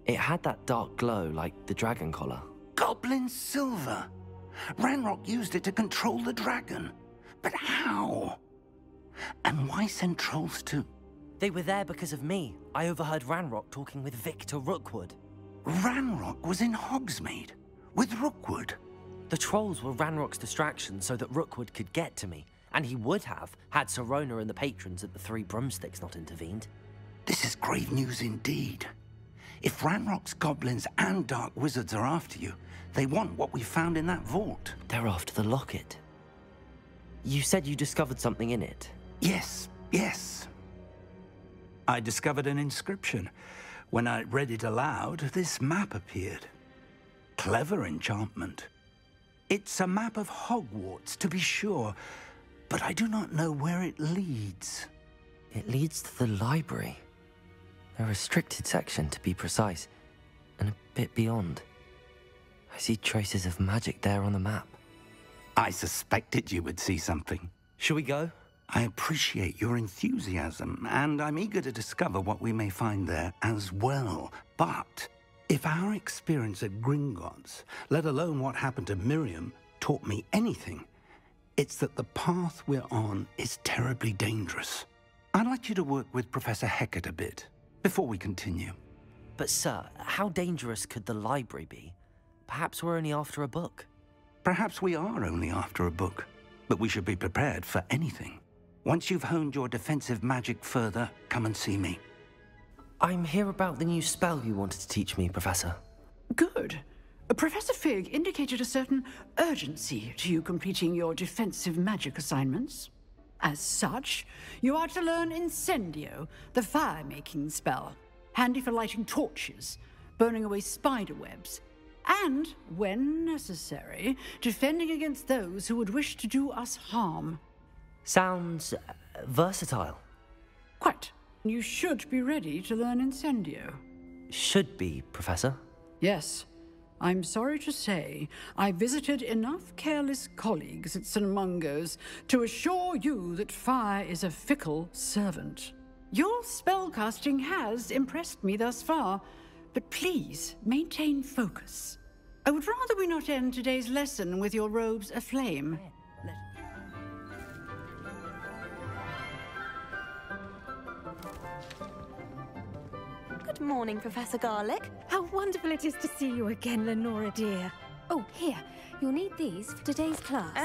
It had that dark glow like the dragon collar. Goblin silver. Ranrock used it to control the dragon. But how? And why send trolls too? They were there because of me. I overheard Ranrock talking with Victor Rookwood. Ranrock was in Hogsmeade? With Rookwood? The trolls were Ranrock's distraction so that Rookwood could get to me. And he would have, had Sirona and the patrons at the 3 broomsticks not intervened. This is grave news indeed. If Ranrock's goblins and dark wizards are after you, they want what we found in that vault. They're after the locket. You said you discovered something in it. Yes, yes. I discovered an inscription. When I read it aloud, this map appeared. Clever enchantment. It's a map of Hogwarts, to be sure, but I do not know where it leads. It leads to the library. A restricted section, to be precise, and a bit beyond. I see traces of magic there on the map. I suspected you would see something. Shall we go? I appreciate your enthusiasm, and I'm eager to discover what we may find there as well. But if our experience at Gringotts, let alone what happened to Miriam, taught me anything, it's that the path we're on is terribly dangerous. I'd like you to work with Professor Hecat a bit before we continue. But sir, how dangerous could the library be? Perhaps we're only after a book. Perhaps we are only after a book, but we should be prepared for anything. Once you've honed your defensive magic further, come and see me. I'm here about the new spell you wanted to teach me, Professor. Good. Professor Fig indicated a certain urgency to you completing your defensive magic assignments. As such, you are to learn Incendio, the fire-making spell, handy for lighting torches, burning away spider webs, and, when necessary, defending against those who would wish to do us harm. Sounds versatile. Quite. You should be ready to learn Incendio. Should be, Professor. Yes. I'm sorry to say, I visited enough careless colleagues at St. Mungo's to assure you that fire is a fickle servant. Your spellcasting has impressed me thus far, but please maintain focus. I would rather we not end today's lesson with your robes aflame. Good morning, Professor Garlick. How wonderful it is to see you again, Lenora dear. Oh, here. You'll need these for today's class.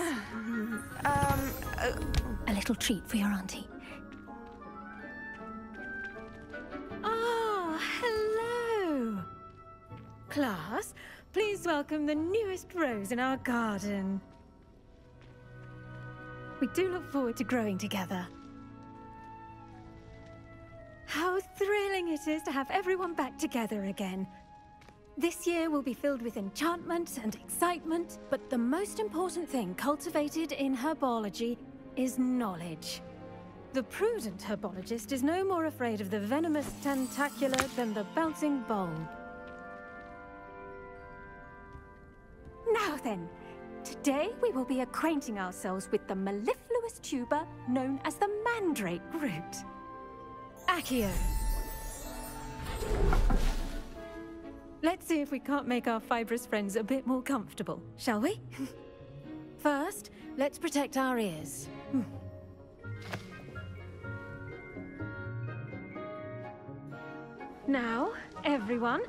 A little treat for your auntie. Ah, hello. Class, please welcome the newest rose in our garden. We do look forward to growing together. How thrilling it is to have everyone back together again. This year will be filled with enchantment and excitement, but the most important thing cultivated in herbology is knowledge. The prudent herbologist is no more afraid of the venomous tentacula than the bouncing bulb. Now then, today we will be acquainting ourselves with the mellifluous tuber known as the mandrake root. Accio. Let's see if we can't make our fibrous friends a bit more comfortable, shall we? First, let's protect our ears. Now, everyone,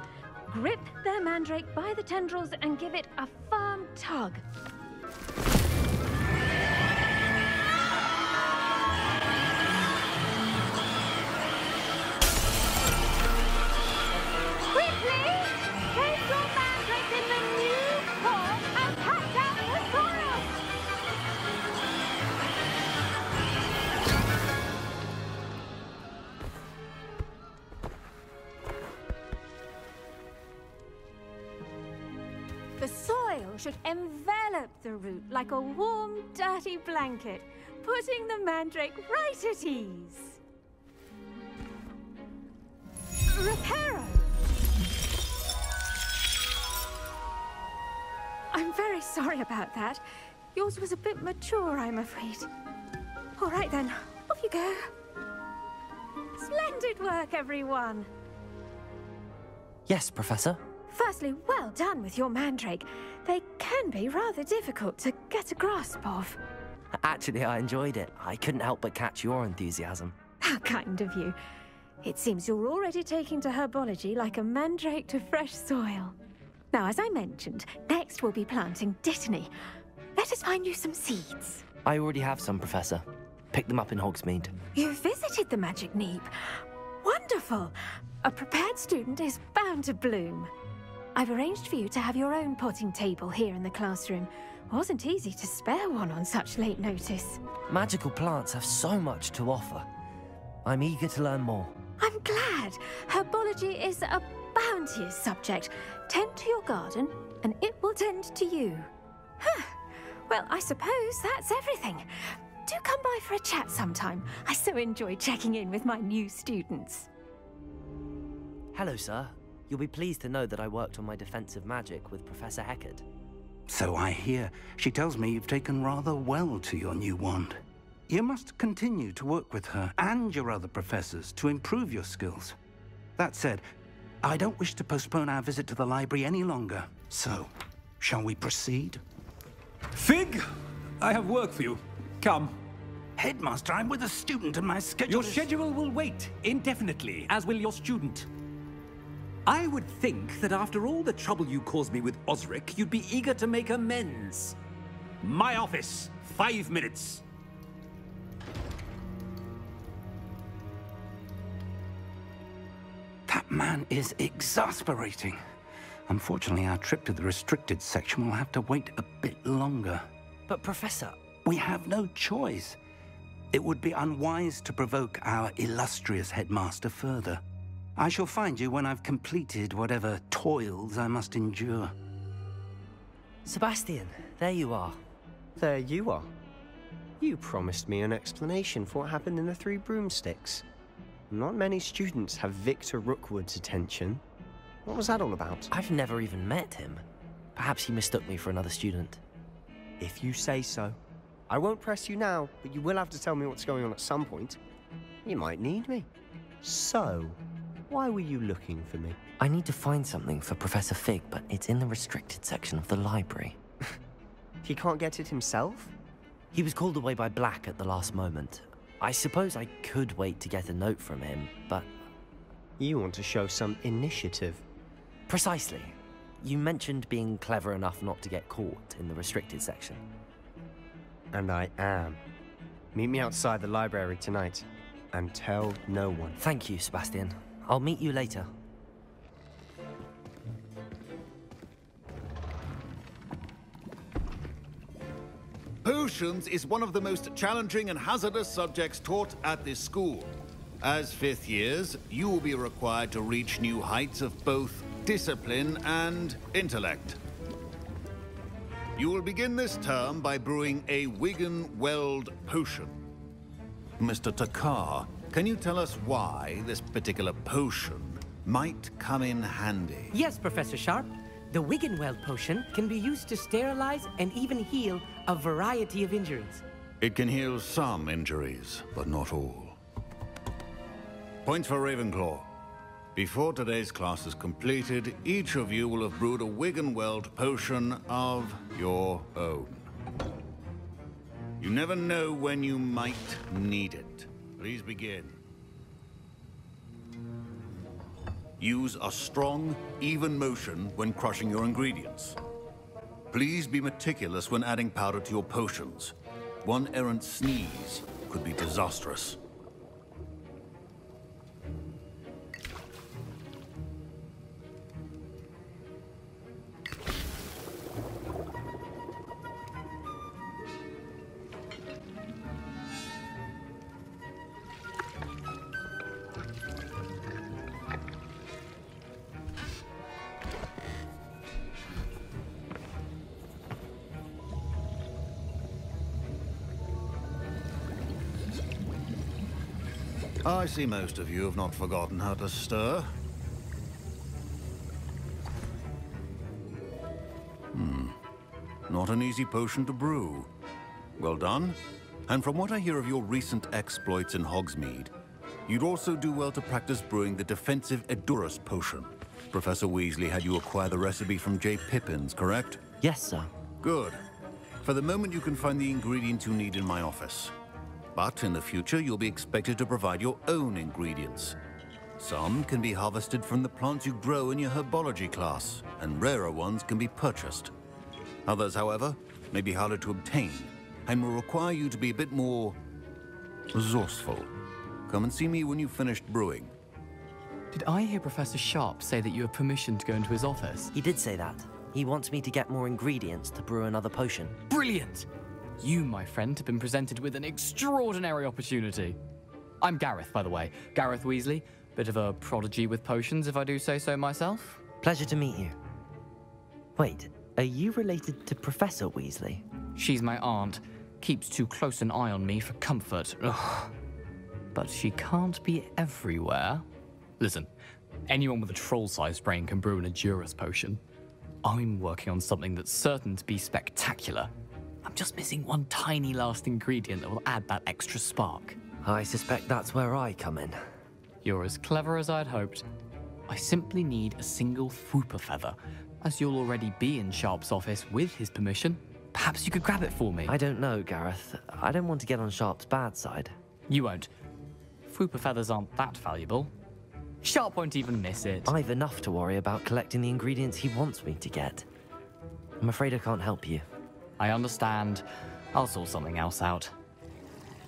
grip their mandrake by the tendrils and give it a firm tug. The soil should envelop the root like a warm, dirty blanket, putting the mandrake right at ease. Reparo! I'm very sorry about that. Yours was a bit mature, I'm afraid. All right then, off you go. Splendid work, everyone. Yes, Professor. Firstly, well done with your mandrake. They can be rather difficult to get a grasp of. Actually, I enjoyed it. I couldn't help but catch your enthusiasm. How kind of you. It seems you're already taking to herbology like a mandrake to fresh soil. Now, as I mentioned, next we'll be planting dittany. Let us find you some seeds. I already have some, Professor. Picked them up in Hogsmeade. You visited the Magic Neep. Wonderful. A prepared student is bound to bloom. I've arranged for you to have your own potting table here in the classroom. Wasn't easy to spare one on such late notice. Magical plants have so much to offer. I'm eager to learn more. I'm glad. Herbology is a bounteous subject. Tend to your garden, and it will tend to you. Huh. Well, I suppose that's everything. Do come by for a chat sometime. I so enjoy checking in with my new students. Hello, sir. You'll be pleased to know that I worked on my defensive magic with Professor Heckard. So I hear. She tells me you've taken rather well to your new wand. You must continue to work with her and your other professors to improve your skills. That said, I don't wish to postpone our visit to the library any longer. So, shall we proceed? Fig! I have work for you. Come. Headmaster, I'm with a student and my schedule Your schedule will wait indefinitely, as will your student. I would think that after all the trouble you caused me with Osric, you'd be eager to make amends. My office, 5 minutes. That man is exasperating. Unfortunately, our trip to the restricted section will have to wait a bit longer. But, Professor... We have no choice. It would be unwise to provoke our illustrious headmaster further. I shall find you when I've completed whatever toils I must endure. Sebastian, there you are. There you are. You promised me an explanation for what happened in the Three Broomsticks. Not many students have Victor Rookwood's attention. What was that all about? I've never even met him. Perhaps he mistook me for another student. If you say so. I won't press you now, but you will have to tell me what's going on at some point. You might need me. So, why were you looking for me? I need to find something for Professor Fig, but it's in the restricted section of the library. He can't get it himself? He was called away by Black at the last moment. I suppose I could wait to get a note from him, but... You want to show some initiative. Precisely. You mentioned being clever enough not to get caught in the restricted section. And I am. Meet me outside the library tonight, and tell no one. Thank you, Sebastian. I'll meet you later. Potions is one of the most challenging and hazardous subjects taught at this school. As 5th years, you will be required to reach new heights of both discipline and intellect. You will begin this term by brewing a Wigan-Weld potion. Mr. Takar, can you tell us why this particular potion might come in handy? Yes, Professor Sharp. The Wigan-Weld potion can be used to sterilize and even heal a variety of injuries. It can heal some injuries, but not all. Points for Ravenclaw. Before today's class is completed, each of you will have brewed a Wigan-Weld potion of your own. You never know when you might need it. Please begin. Use a strong, even motion when crushing your ingredients. Please be meticulous when adding powder to your potions. One errant sneeze could be disastrous. I see most of you have not forgotten how to stir. Not an easy potion to brew. Well done. And from what I hear of your recent exploits in Hogsmeade, you'd also do well to practice brewing the defensive Edurus potion. Professor Weasley had you acquire the recipe from J. Pippins, correct? Yes, sir. Good. For the moment, you can find the ingredients you need in my office. But in the future, you'll be expected to provide your own ingredients. Some can be harvested from the plants you grow in your herbology class, and rarer ones can be purchased. Others, however, may be harder to obtain, and will require you to be a bit more resourceful. Come and see me when you've finished brewing. Did I hear Professor Sharp say that you have permission to go into his office? He did say that. He wants me to get more ingredients to brew another potion. Brilliant! You, my friend, have been presented with an extraordinary opportunity. I'm Gareth, by the way. Gareth Weasley, Bit of a prodigy with potions, if I do say so myself. Pleasure to meet you. Wait, are you related to Professor Weasley? She's my aunt. Keeps too close an eye on me for comfort. Ugh. But she can't be everywhere. Listen, anyone with a troll-sized brain can brew an Edurus potion. I'm working on something that's certain to be spectacular. I'm just missing one tiny last ingredient that will add that extra spark. I suspect that's where I come in. You're as clever as I'd hoped. I simply need a single Fwooper feather. As you'll already be in Sharp's office with his permission, perhaps you could grab it for me. I don't know, Gareth. I don't want to get on Sharp's bad side. You won't. Fwooper feathers aren't that valuable. Sharp won't even miss it. I've enough to worry about collecting the ingredients he wants me to get. I'm afraid I can't help you. I understand. I'll sort something else out.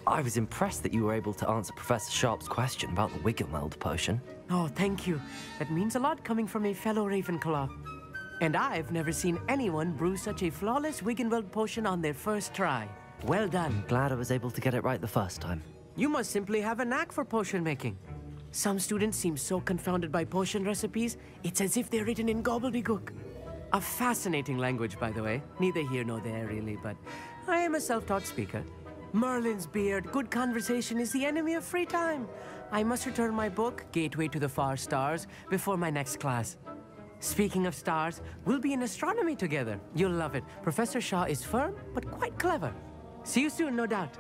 I was impressed that you were able to answer Professor Sharp's question about the Wiggenweld potion. Oh, thank you. That means a lot coming from a fellow Ravenclaw. And I've never seen anyone brew such a flawless Wiggenweld potion on their first try. Well done. I'm glad I was able to get it right the first time. You must simply have a knack for potion making. Some students seem so confounded by potion recipes, it's as if they're written in gobbledygook. A fascinating language, by the way. Neither here nor there, really, but I am a self-taught speaker. Merlin's beard, good conversation is the enemy of free time. I must return my book, Gateway to the Far Stars, before my next class. Speaking of stars, we'll be in astronomy together. You'll love it. Professor Shaw is firm, but quite clever. See you soon, no doubt.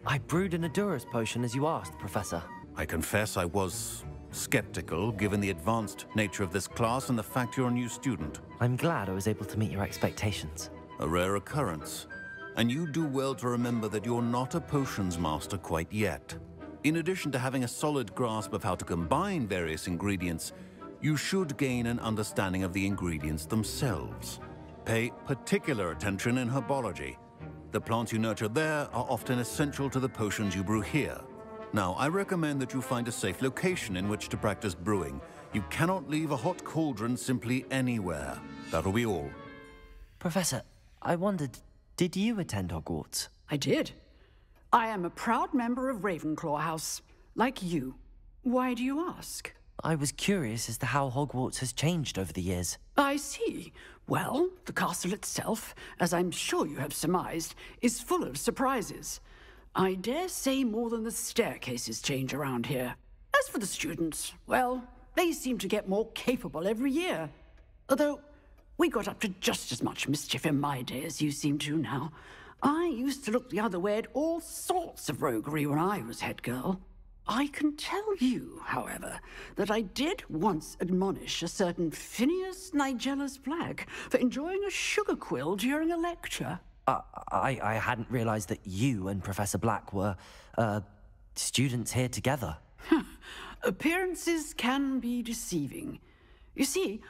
I brewed an Edurus potion as you asked, Professor. I confess I was skeptical, given the advanced nature of this class and the fact you're a new student. I'm glad I was able to meet your expectations. A rare occurrence. And you do well to remember that you're not a potions master quite yet. In addition to having a solid grasp of how to combine various ingredients, you should gain an understanding of the ingredients themselves. Pay particular attention in herbology. The plants you nurture there are often essential to the potions you brew here. Now, I recommend that you find a safe location in which to practice brewing. You cannot leave a hot cauldron simply anywhere. That'll be all. Professor, I wondered, did you attend Hogwarts? I did. I am a proud member of Ravenclaw House, like you. Why do you ask? I was curious as to how Hogwarts has changed over the years. I see. Well, the castle itself, as I'm sure you have surmised, is full of surprises. I dare say more than the staircases change around here. As for the students, well, they seem to get more capable every year. Although, we got up to just as much mischief in my day as you seem to now. I used to look the other way at all sorts of roguery when I was head girl. I can tell you, however, that I did once admonish a certain Phineas Nigellus Black for enjoying a sugar quill during a lecture. I hadn't realized that you and Professor Black were, students here together. Appearances can be deceiving. You see,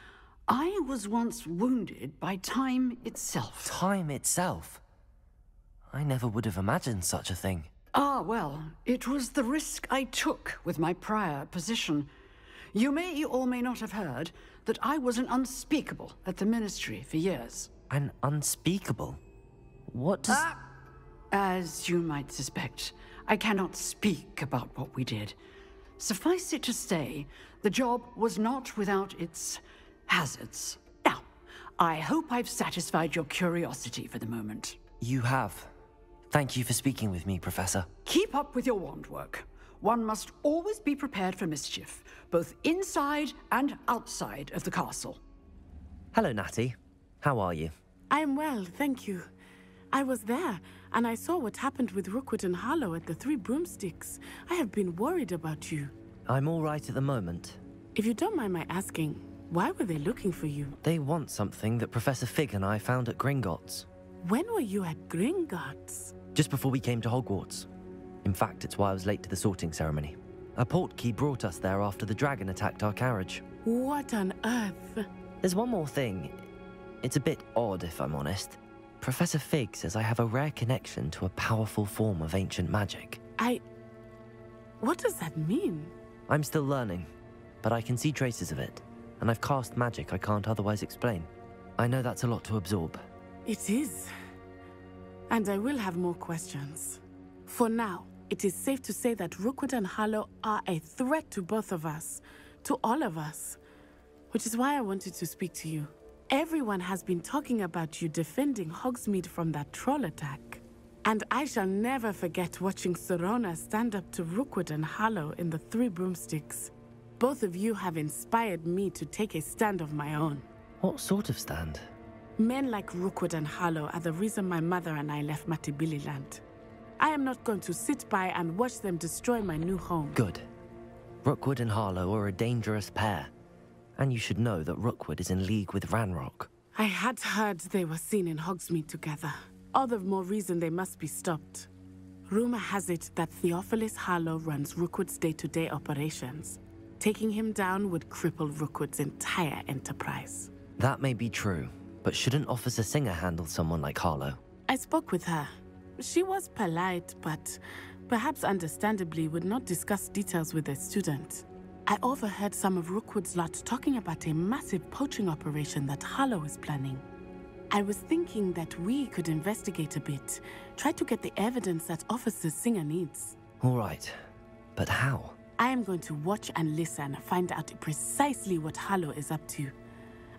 I was once wounded by time itself. Time itself? I never would have imagined such a thing. Ah, well, it was the risk I took with my prior position. You may or may not have heard that I was an unspeakable at the Ministry for years. An unspeakable? What does... As you might suspect, I cannot speak about what we did. Suffice it to say, the job was not without its hazards. Now, I hope I've satisfied your curiosity for the moment. You have. Thank you for speaking with me, Professor. Keep up with your wand work. One must always be prepared for mischief, both inside and outside of the castle. Hello, Natty. How are you? I'm well, thank you. I was there, and I saw what happened with Rookwood and Harlow at the Three Broomsticks. I have been worried about you. I'm all right at the moment. If you don't mind my asking, why were they looking for you? They want something that Professor Fig and I found at Gringotts. When were you at Gringotts? Just before we came to Hogwarts. In fact, it's why I was late to the sorting ceremony. A portkey brought us there after the dragon attacked our carriage. What on earth? There's one more thing. It's a bit odd, if I'm honest. Professor Fig says I have a rare connection to a powerful form of ancient magic. What does that mean? I'm still learning, but I can see traces of it, and I've cast magic I can't otherwise explain. I know that's a lot to absorb. It is. And I will have more questions. For now, it is safe to say that Rookwood and Harlow are a threat to both of us, to all of us. Which is why I wanted to speak to you. Everyone has been talking about you defending Hogsmeade from that troll attack. And I shall never forget watching Serona stand up to Rookwood and Harlow in the Three Broomsticks. Both of you have inspired me to take a stand of my own. What sort of stand? Men like Rookwood and Harlow are the reason my mother and I left Matibililand. I am not going to sit by and watch them destroy my new home. Good. Rookwood and Harlow are a dangerous pair. And you should know that Rookwood is in league with Ranrock. I had heard they were seen in Hogsmeade together. All the more reason they must be stopped. Rumor has it that Theophilus Harlow runs Rookwood's day-to-day operations. Taking him down would cripple Rookwood's entire enterprise. That may be true, but shouldn't Officer Singer handle someone like Harlow? I spoke with her. She was polite, but perhaps understandably would not discuss details with a student. I overheard some of Rookwood's lot talking about a massive poaching operation that Harlow is planning. I was thinking that we could investigate a bit, try to get the evidence that Officer Singer needs. All right, but how? I am going to watch and listen, find out precisely what Harlow is up to.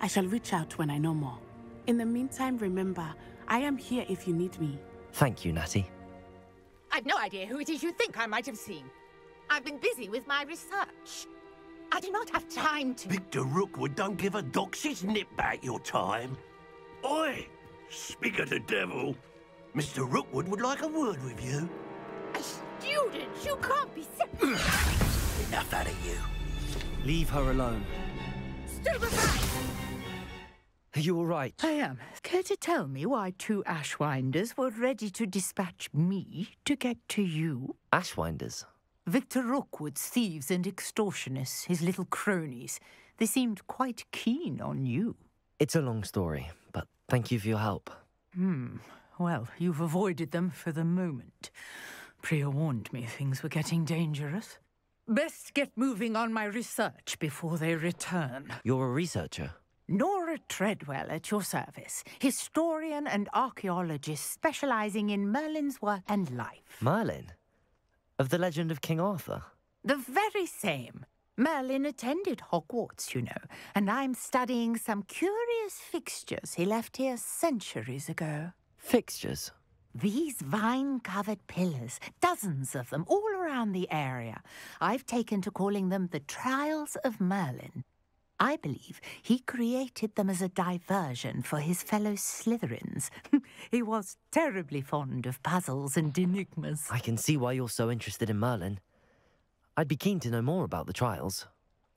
I shall reach out when I know more. In the meantime, remember, I am here if you need me. Thank you, Natty. I've no idea who it is you think I might have seen. I've been busy with my research. I do not have time to... Victor Rookwood don't give a doxy's nip back your time. Oi! Speak of the devil. Mr. Rookwood would like a word with you. A student? You can't be... Enough out of you. Leave her alone. Stupefy! Are you all right? I am. Care to tell me why two Ashwinders were ready to dispatch me to get to you? Ashwinders? Victor Rookwood's thieves and extortionists, his little cronies. They seemed quite keen on you. It's a long story, but thank you for your help. Well, you've avoided them for the moment. Priya warned me things were getting dangerous. Best get moving on my research before they return. You're a researcher? Nora Treadwell at your service. Historian and archaeologist specializing in Merlin's work and life. Merlin? Of the legend of King Arthur? The very same. Merlin attended Hogwarts, you know, and I'm studying some curious fixtures he left here centuries ago. Fixtures? These vine-covered pillars, dozens of them, all around the area. I've taken to calling them the Trials of Merlin. I believe he created them as a diversion for his fellow Slytherins. He was terribly fond of puzzles and enigmas. I can see why you're so interested in Merlin. I'd be keen to know more about the trials.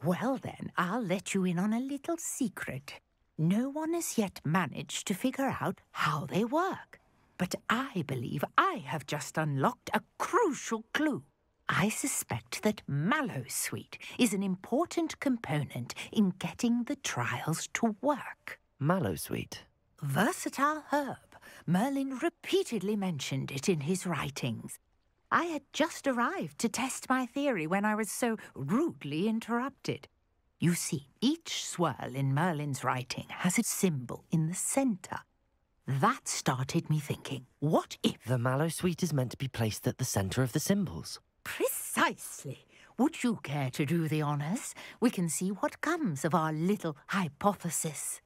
Well then, I'll let you in on a little secret. No one has yet managed to figure out how they work. But I believe I have just unlocked a crucial clue. I suspect that Mallowsweet is an important component in getting the trials to work. Mallowsweet? Versatile herb. Merlin repeatedly mentioned it in his writings. I had just arrived to test my theory when I was so rudely interrupted. You see, each swirl in Merlin's writing has a symbol in the centre. That started me thinking, what if... The Mallowsweet is meant to be placed at the centre of the symbols. Precisely. Would you care to do the honours? We can see what comes of our little hypothesis.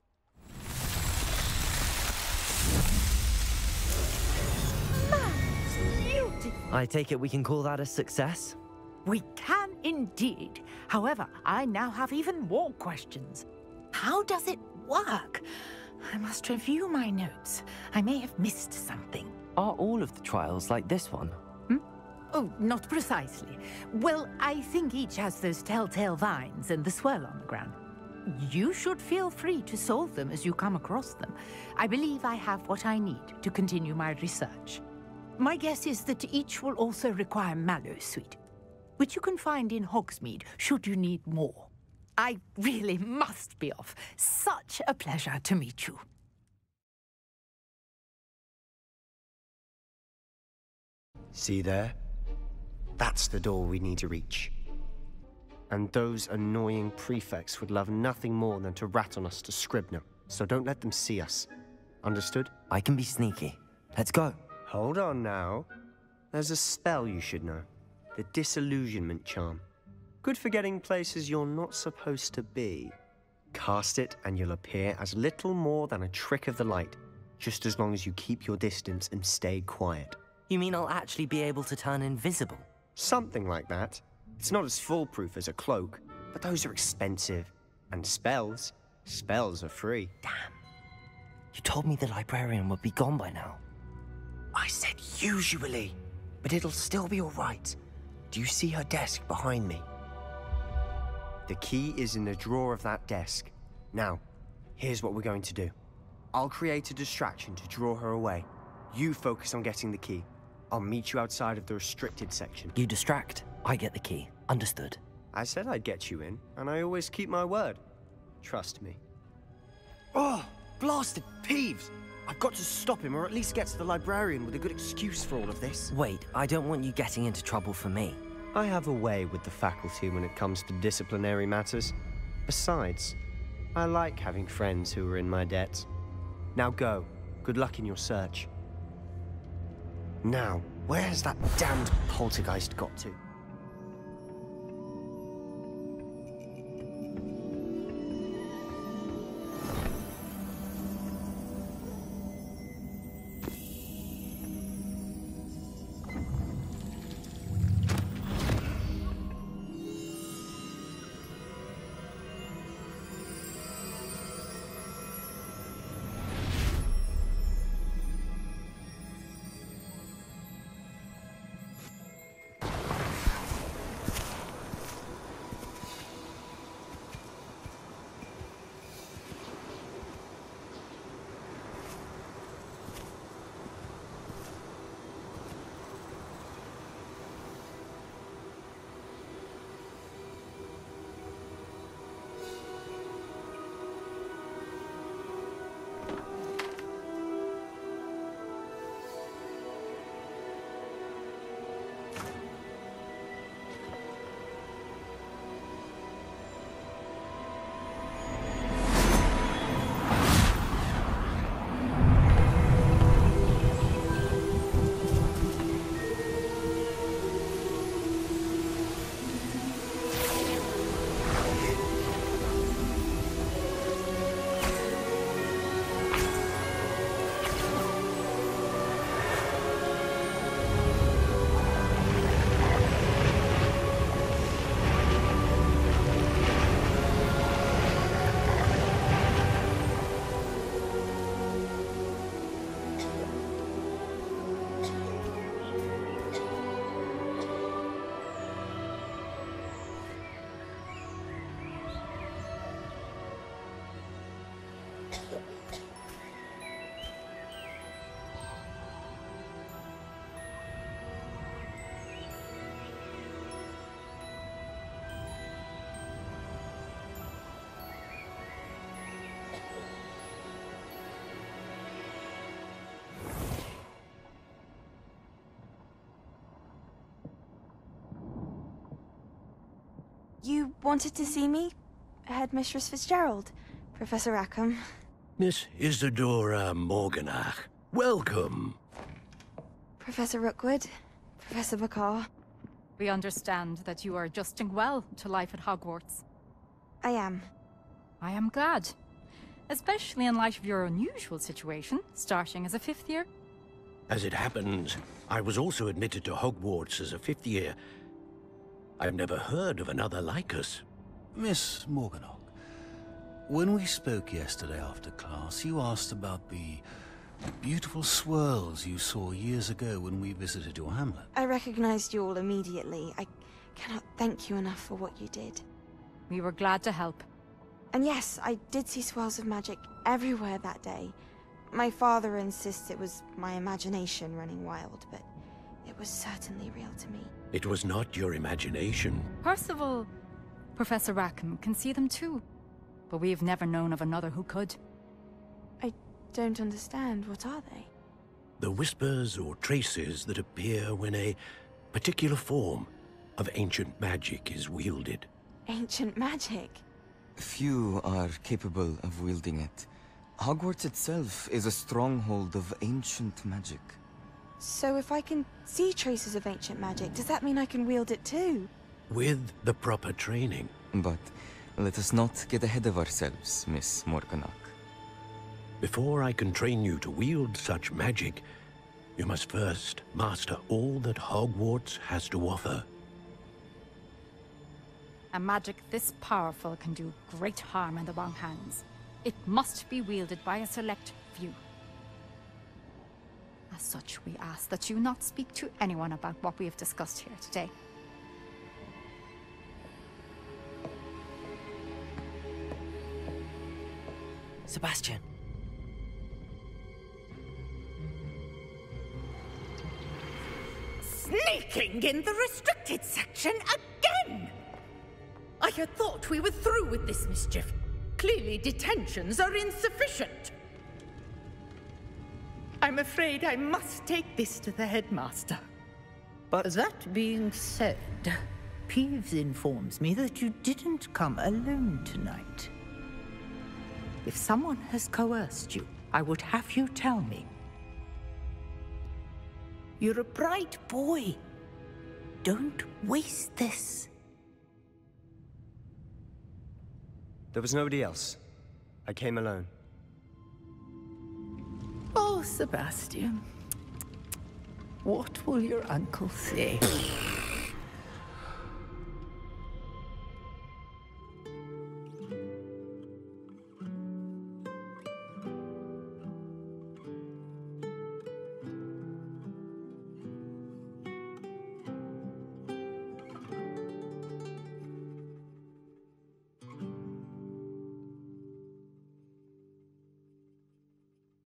I take it we can call that a success? We can indeed. However, I now have even more questions. How does it work? I must review my notes. I may have missed something. Are all of the trials like this one? Oh, not precisely. Well, I think each has those telltale vines and the swirl on the ground. You should feel free to solve them as you come across them. I believe I have what I need to continue my research. My guess is that each will also require Mallowsweet, which you can find in Hogsmeade should you need more. I really must be off. Such a pleasure to meet you. See there? That's the door we need to reach. And those annoying prefects would love nothing more than to rat on us to Scribner, so don't let them see us. Understood? I can be sneaky. Let's go. Hold on now. There's a spell you should know. The Disillusionment Charm. Good for getting places you're not supposed to be. Cast it and you'll appear as little more than a trick of the light, just as long as you keep your distance and stay quiet. You mean I'll actually be able to turn invisible? Something like that. It's not as foolproof as a cloak, but those are expensive. And spells are free. Damn. You told me the librarian would be gone by now. I said usually, but it'll still be all right. Do you see her desk behind me? The key is in the drawer of that desk. Now, here's what we're going to do. I'll create a distraction to draw her away. You focus on getting the key. I'll meet you outside of the restricted section. You distract, I get the key. Understood. I said I'd get you in, and I always keep my word. Trust me. Oh, blasted Peeves! I've got to stop him, or at least get to the librarian with a good excuse for all of this. Wait, I don't want you getting into trouble for me. I have a way with the faculty when it comes to disciplinary matters. Besides, I like having friends who are in my debt. Now go. Good luck in your search. Now, where has that damned poltergeist got to? You wanted to see me? Headmistress Fitzgerald, Professor Rackham. Miss Isadora Morganach, welcome. Professor Rookwood, Professor McCaw. We understand that you are adjusting well to life at Hogwarts. I am. I am glad. Especially in light of your unusual situation, starting as a 5th year. As it happens, I was also admitted to Hogwarts as a 5th year. I've never heard of another like us. Miss Morganach, when we spoke yesterday after class, you asked about the beautiful swirls you saw years ago when we visited your hamlet. I recognized you all immediately. I cannot thank you enough for what you did. We were glad to help. And yes, I did see swirls of magic everywhere that day. My father insists it was my imagination running wild, but it was certainly real to me. It was not your imagination. Percival, Professor Rackham can see them too. But we've never known of another who could. I don't understand. What are they? The whispers or traces that appear when a particular form of ancient magic is wielded. Ancient magic? Few are capable of wielding it. Hogwarts itself is a stronghold of ancient magic. So if I can see traces of ancient magic, does that mean I can wield it too? With the proper training. But let us not get ahead of ourselves, Miss Morganach. Before I can train you to wield such magic, you must first master all that Hogwarts has to offer. A magic this powerful can do great harm in the wrong hands. It must be wielded by a select few. As such, we ask that you not speak to anyone about what we have discussed here today. Sebastian. Sneaking in the restricted section again! I had thought we were through with this mischief. Clearly detentions are insufficient. I'm afraid I must take this to the headmaster. But that being said, Peeves informs me that you didn't come alone tonight. If someone has coerced you, I would have you tell me. You're a bright boy. Don't waste this. There was nobody else. I came alone. Oh, Sebastian. What will your uncle say?